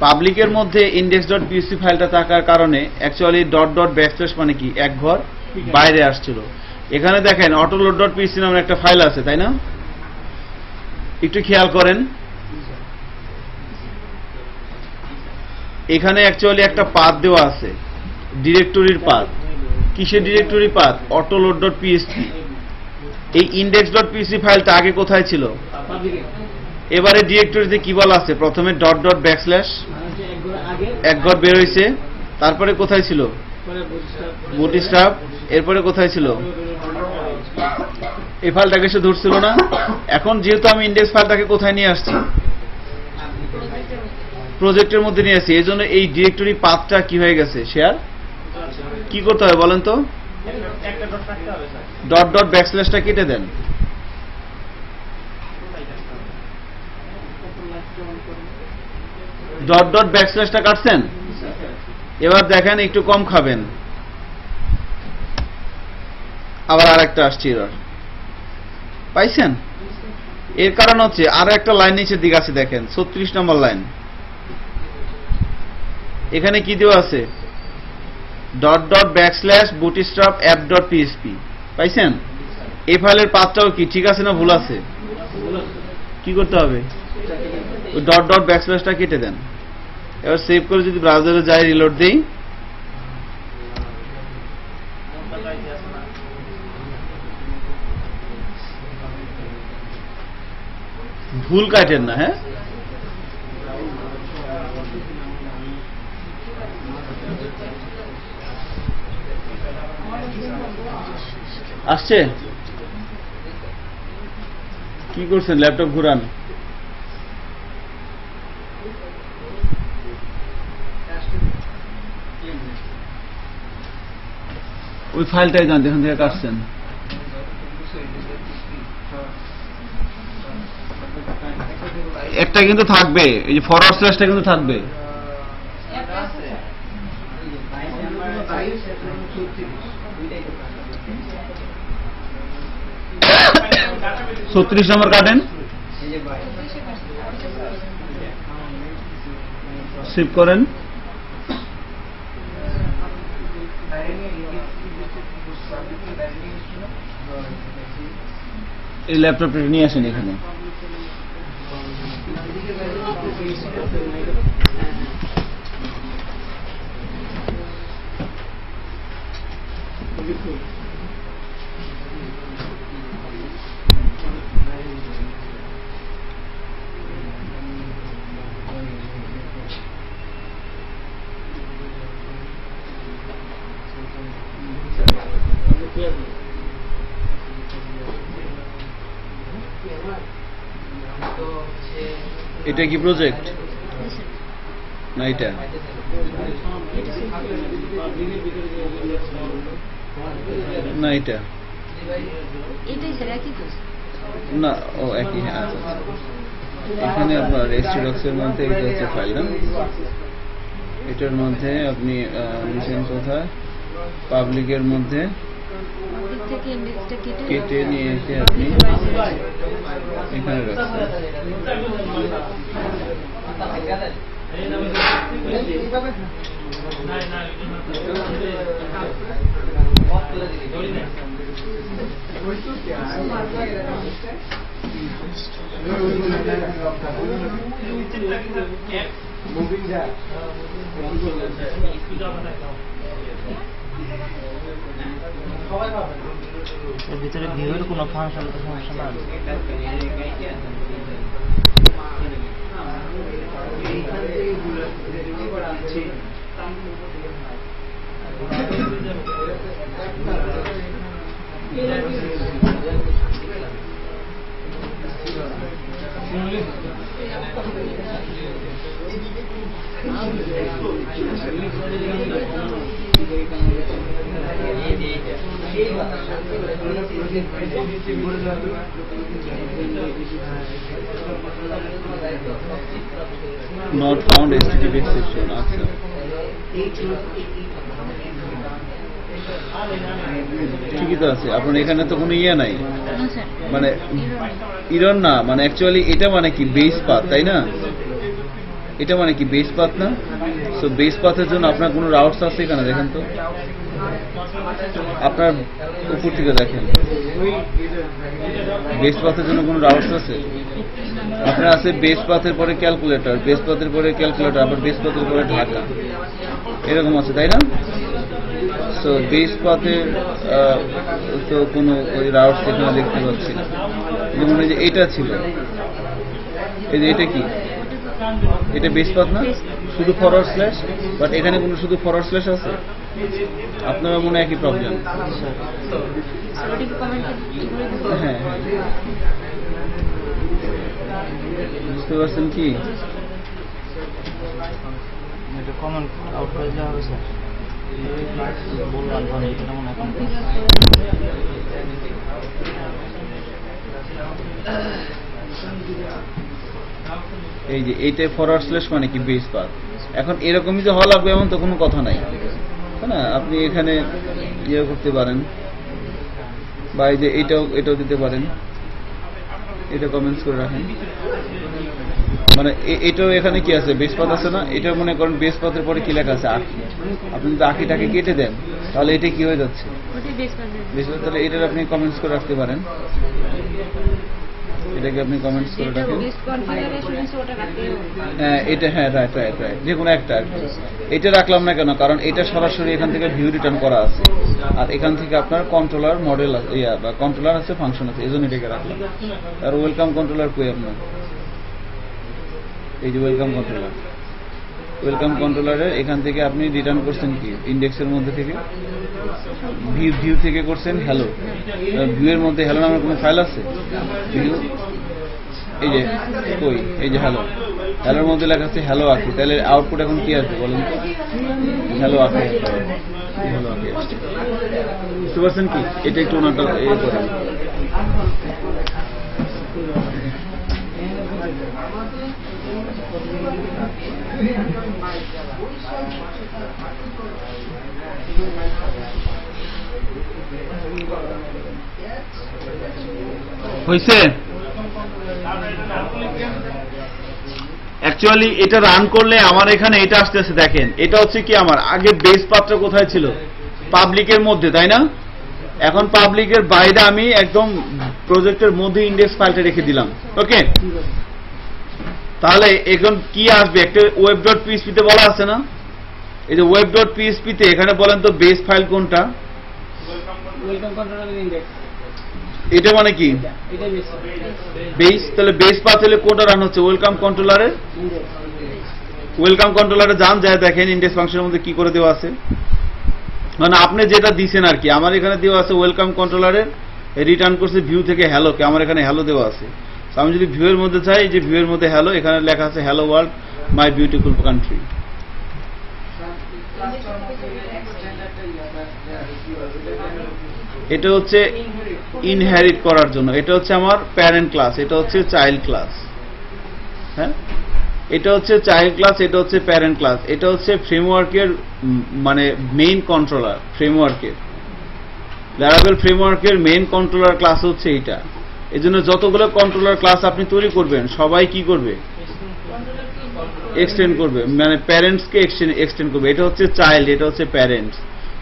পাবলিকের মধ্যে index.php ফাইলটা থাকার কারণে অ্যাকচুয়ালি ডট ব্যাকস্ল্যাশ মানে কি? এক ঘর বাইরে আসছিল। এখানে দেখেন autoload.php নামের একটা ফাইল আছে, তাই না? একটু খেয়াল করেন, এখানে অ্যাকচুয়ালি একটা পাথ দেওয়া আছে, ডিরেক্টরির পাথ। কিসের ডিরেক্টরি পাথ? autoload.php। এই index.php ফাইলটা আগে কোথায় ছিল? এবারে ডিরেক্টরিতে কি বলা আছে? প্রথমে ডট ব্যাকস্ল্যাশ, এক ঘর বের হইছে, তারপরে কোথায় ছিল? বুটস্ট্র্যাপ, এরপরে কোথায় ছিল? এই ফাইলটাকে সে ধরছিল না। এখন যেহেতু আমি ইন্ডেক্স ফাইলটাকে কোথায় নিয়ে আসছি? প্রজেক্টের মধ্যে নিয়ে আসছি, এই জন্য এই ডিরেক্টরি পাথটা কি হয়ে গেছে? শেয়ার। কি করতে হবে বলেন তো? ডট ব্যাকস্ল্যাশটা কেটে দেন। ডট ব্যাকস্ল্যাশটা কাটছেন? এবার দেখেন একটু কম খাবেন, আবার আরেকটা আসছে এরর, পাইছেন? এর কারণ হচ্ছে আরো একটা লাইন নিচের দিকে আছে, দেখেন 36 নম্বর লাইন। এখানে কি দেওয়া আছে? ডট ব্যাকস্ল্যাশ বুটস্ট্র্যাপ app.php, পাইছেন? এই ফাইলের পাথটাও কি ঠিক আছে না ভুল আছে? কি করতে হবে? ওই ডট ব্যাকস্ল্যাশটা কেটে দেন। এবার সেভ করে যদি ব্রাউজারে যাই, রিলোড দেই, ভুল কাটেন না, হ্যাঁ? আসছে? কি করছেন? ল্যাপটপ ঘুরান। ওই ফাইলটাই জানতে এখান থেকে কাটছেন। একটা কিন্তু থাকবে, এই যে ফরওয়ার্ড স্ল্যাশটা কিন্তু থাকবে। ছত্রিশ নম্বর কাটেন, সেভ করেন। এই ল্যাপটপটা নিয়ে আসেন এখানে। এটা কি প্রজেক্ট না এটা? না এটা না, ও একই। হ্যাঁ, আচ্ছা আচ্ছা। এখানে আপনার এসটিডক্স এর মধ্যে এটা হচ্ছে ফাইল না, এটার মধ্যে আপনি লিখেন কোথায়, পাবলিকের মধ্যে কেটে নিয়ে এসে আপনি এখানে রাখছেন। এর ভিতরে ভিউয়ের কোনো ফাংশন তো সমস্যা না। Not found HTTP exception. আচ্ছা, ঠিকই তো আছে। আপনার এখানে তো কোনো ইয়ে নাই, মানে ইরর না, মানে অ্যাকচুয়ালি এটা মানে কি বেস পাথ, তাই না? এটা মানে কি বেস পাথ না? সো বেস পাথের জন্য আপনার কোনো রাউটস আছে এখানে? দেখেন তো আপনার উপর থেকে দেখেন, বেস পাথের জন্য কোনো রাউটস আছে? আপনার আছে বেস পাথের পরে ক্যালকুলেটর, বেস পাথের পরে ক্যালকুলেটর, আবার বেস পাথের পরে ঢাকা, এরকম আছে, তাই না? সো বেস পাথের তো কোনো ওই রাউটস এখানে দেখতে পাচ্ছি না। যেমন এই যে এটা ছিল, এই যে এটা কি, এটা বেস পাথ না, শুধু ফরওয়ার্ড স্ল্যাশ, বাট এখানে কোনো শুধু ফরওয়ার্ড স্ল্যাশ আছে? আপনারা মনে হয় একই প্রবলেম। হ্যাঁ হ্যাঁ, বুঝতে পারছেন কি? এটা কমন আউট করে দেওয়া হবে স্যার, বললাম মানে এটা মনে হয় এই যে এইটাই ফরওয়ার্ড স্ল্যাশ মানে কি বেস পাথ। এখন এরকমই যে হওয়া লাগবে এমন তো কোনো কথা নাই, তাই না? আপনি এখানে ইয়ে করতে পারেন, বা এই যে এটাও দিতে পারেন, এটা কমেন্টস করে রাখেন। মানে এটাও এখানে কি আছে, বেস পাথ আছে না? এটা মনে করেন বেস পাথের পরে কি লেখা আছে, আঁকি। আপনি যদি আঁকিটাকে কেটে দেন তাহলে এটা কি হয়ে যাচ্ছে, বেস পাথ। তাহলে এটার আপনি কমেন্টস করে রাখতে পারেন, এটাকে আপনি কমেন্টস করে রাখেন। হ্যাঁ এটা, হ্যাঁ রাইট রাইট রাইট, যে কোনো একটা আর কি। এটা রাখলাম না কেন, কারণ এটা সরাসরি এখান থেকে ভিউ রিটার্ন করা আছে, আর এখান থেকে আপনার কন্ট্রোলার মডেল বা কন্ট্রোলার আছে, ফাংশন আছে, এই জন্য এটাকে রাখলাম। আর ওয়েলকাম কন্ট্রোলার কই আপনার, এই যে ওয়েলকাম কন্ট্রোলার, ওয়েলকাম কন্ট্রোলারের এখান থেকে আপনি রিটার্ন করছেন কি, ইন্ডেক্সের মধ্যে থেকে ভিউ থেকে করছেন হ্যালো। ভিউয়ের মধ্যে হ্যালো নামের কোনো ফাইল আছে? ভিউ, এই যে কই, এই যে হ্যালো, হ্যালোর মধ্যে লেখা আছে হ্যালো আঁকি। তাহলে আউটপুট এখন কি আসবে বলেন তো? হ্যালো আঁকি, হ্যালো আঁকি আসছে। বুঝতে পারছেন কি? এটা একটু ওনাটা এ করেন। হয়েছে? অ্যাকচুয়ালি এটা রান করলে আমার এখানে এটা আসতেছে, দেখেন এটা হচ্ছে কি, আমার আগে বেস পাথটা কোথায় ছিল, পাবলিকের মধ্যে, তাই না? এখন পাবলিকের বাইরে আমি একদম প্রজেক্টের মধ্যে ইন্ডেক্স ফাইলটা রেখে দিলাম। ওকে, তাহলে এখন কি আসবে, একটা ওয়েব ডট পিএইচপি তে বলা আছে না, এই যে ওয়েব ডট পিএইচপি তে এখানে বলেন তো বেস ফাইল কোনটা? Welcome controller index. এটা মানে কি বেস, তাহলে বেস পাথ হলে কোনটা রান হচ্ছে, ওয়েলকাম কন্ট্রোলারের। ওয়েলকাম কন্ট্রোলারে যান, যায় দেখেন ইন্ডেক্স ফাংশনের মধ্যে কি করে দেওয়া আছে, মানে আপনি যেটা দিছেন আর কি। আমার এখানে দেওয়া আছে ওয়েলকাম কন্ট্রোলারের রিটার্ন করছে ভিউ থেকে হ্যালো কে, আমার এখানে হ্যালো দেওয়া আছে। আমি যদি ভিউ এর মধ্যে চাই, যে ভিউ এর মধ্যে হ্যালো, এখানে লেখা আছে hello world my beautiful country. এটা হচ্ছে ইনহেরিট করার জন্য, এটা হচ্ছে আমার প্যারেন্ট ক্লাস, এটা হচ্ছে চাইল্ড ক্লাস। হ্যাঁ, এটা হচ্ছে চাইল্ড ক্লাস, এটা হচ্ছে প্যারেন্ট ক্লাস, এটা হচ্ছে ফ্রেমওয়ার্কের মানে মেইন কন্ট্রোলার। ফ্রেমওয়ার্কের ল্যারাভেল ফ্রেমওয়ার্কের মেইন কন্ট্রোলার ক্লাস হচ্ছে এইটা। এই জন্য যতগুলো কন্ট্রোলার ক্লাস আপনি তৈরি করবেন সবাই কি করবে, এক্সটেন্ড করবে, মানে প্যারেন্টসকে এক্সটেন্ড করবে। এটা হচ্ছে চাইল্ড, এটা হচ্ছে প্যারেন্টস।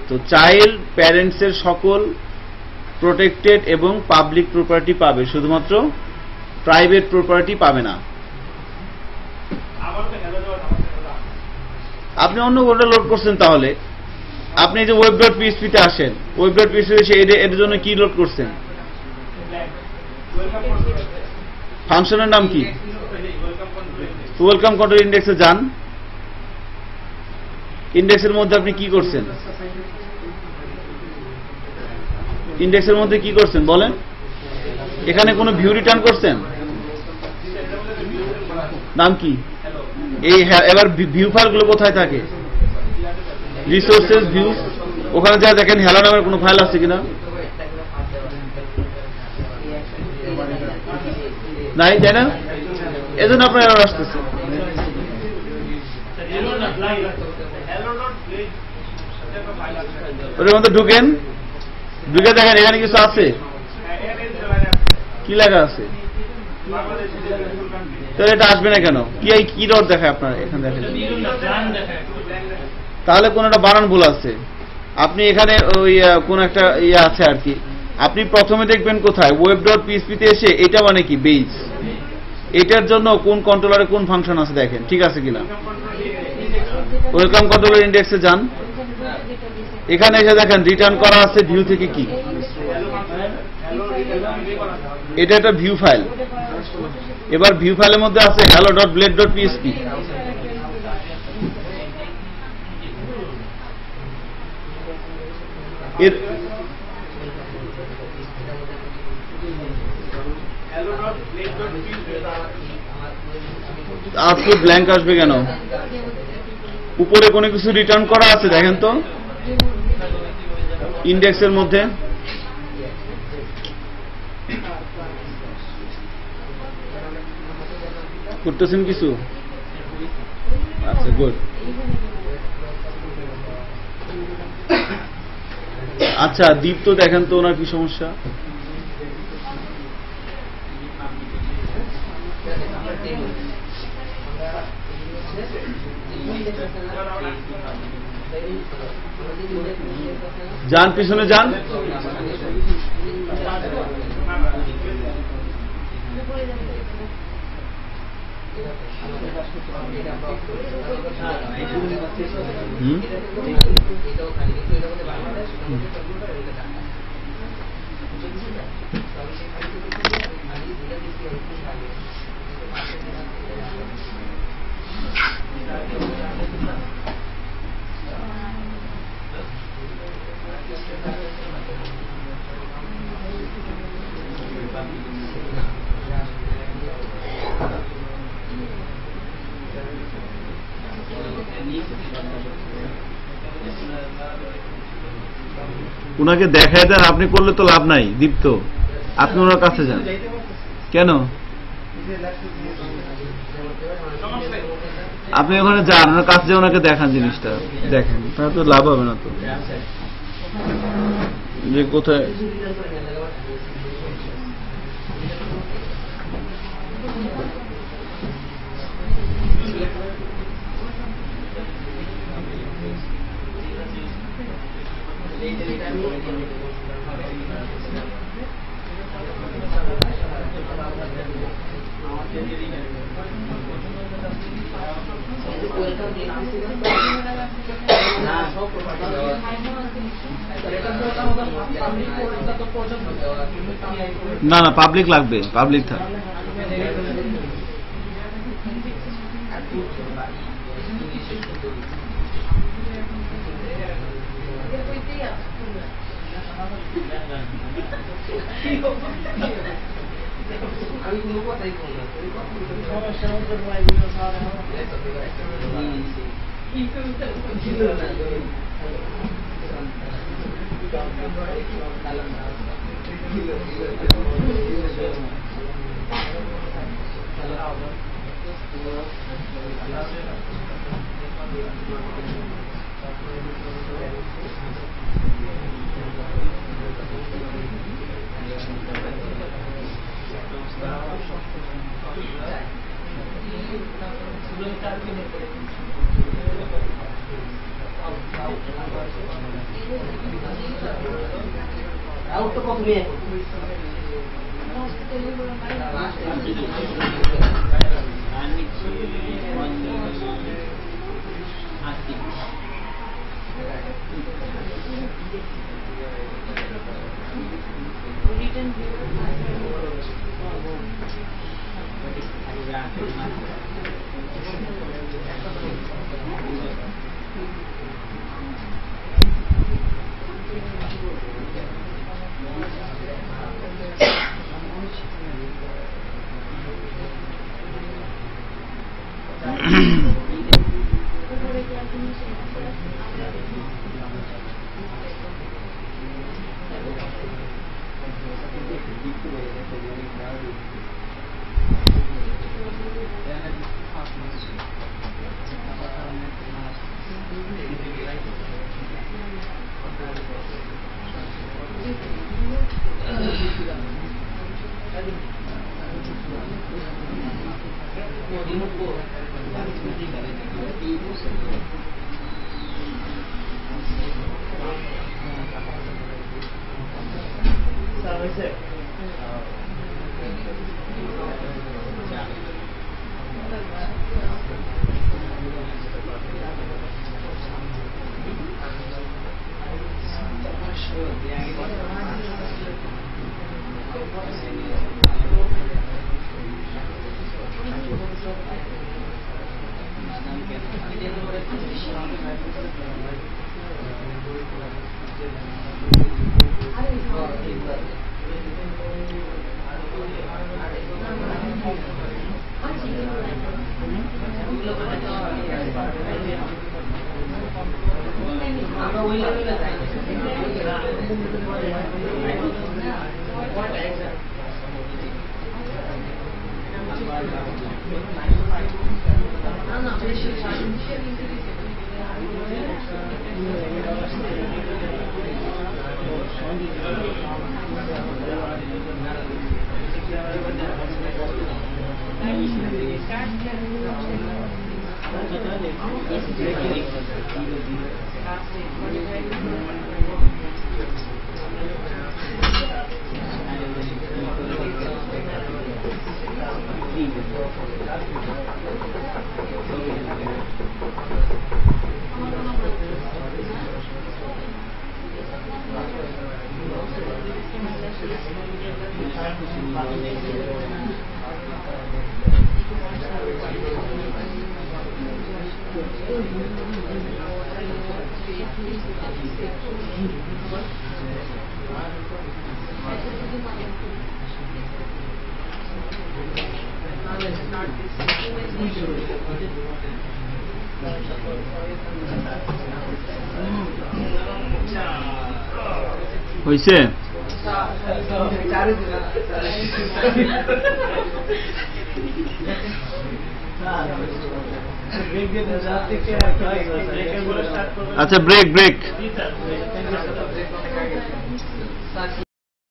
তো চাইল্ড প্যারেন্টস এর সকল প্রোটেক্টেড এবং পাবলিক প্রপার্টি পাবে, শুধুমাত্র প্রাইভেট প্রপার্টি পাবে না। আপনি অন্য কোনটা লোড করছেন, তাহলে আপনি যে web.php তে আসেন, web.php তে এর জন্য কি লোড করছেন? ফাংশনের নাম কি? ওয়েলকাম কন্ট্রোল ইন্ডেক্সে যান। ইন্ডেক্সের মধ্যে আপনি কি করছেন? ইন্ডেক্সের মধ্যে কি করছেন বলেন? এখানে কোনো ভিউ রিটার্ন করছেন? নাম কি? এই এবার ভিউ ফাইলগুলো কোথায় থাকে? রিসোর্সেস, ভিউজ, ওখানে যা দেখেন হ্যালো নামের কোনো ফাইল আছে কিনা? নাই, তাই না? এজন্য আপনার এরর আসতেছে। ওর মধ্যে ঢুকেন, ঢুকে দেখেন এখানে কিছু আছে, কি লেখা আছে? তাহলে এটা আসবে না কেন? কি ডট দেখায় আপনার এখানে? দেখেন তাহলে কোন একটা বানান ভুল আছে। আপনি এখানে ওই কোন একটা ইয়ে আছে আর কি। আপনি প্রথমে দেখবেন কোথায়, web.php তে এসে এটা মানে কি বেজ, এটার জন্য কোন কন্ট্রোলারে কোন ফাংশন আছে দেখেন, ঠিক আছে কিনা? ওয়েলকাম কন্ট্রোলার ইন্ডেক্সে যান, এখানে এসে দেখেন রিটার্ন করা আছে ভিউ থেকে কি, এটা একটা ভিউ ফাইল। এবার ভিউ ফাইলের মধ্যে আছে hello.blade.php। এর আউটপুট ব্ল্যাঙ্ক আসবে কেন? উপরে কোনো কিছু রিটার্ন করা আছে দেখেন তো ইন্ডেক্সের মধ্যে। করতেছেন কিছু? আচ্ছা, গুড। আচ্ছা, দীপ তো দেখেন তো ওনার কি সমস্যা? যান, পিছনে যান। উনাকে দেখায় দেন, আপনি করলে তো লাভ নাই দীপ্ত, আপনি ওনার কাছে যান। কেন? আপনি ওখানে যান, ওনার কাছে যান, ওনাকে দেখান জিনিসটা, দেখেন, তাহলে তো লাভ হবে না তো, যে কোথায় না না পাবলিক লাগবে, পাবলিক থাক। সমস্যার মধ্যে এগুলো খাওয়া Auto kok gue? হইছে আচ্ছা ব্রেক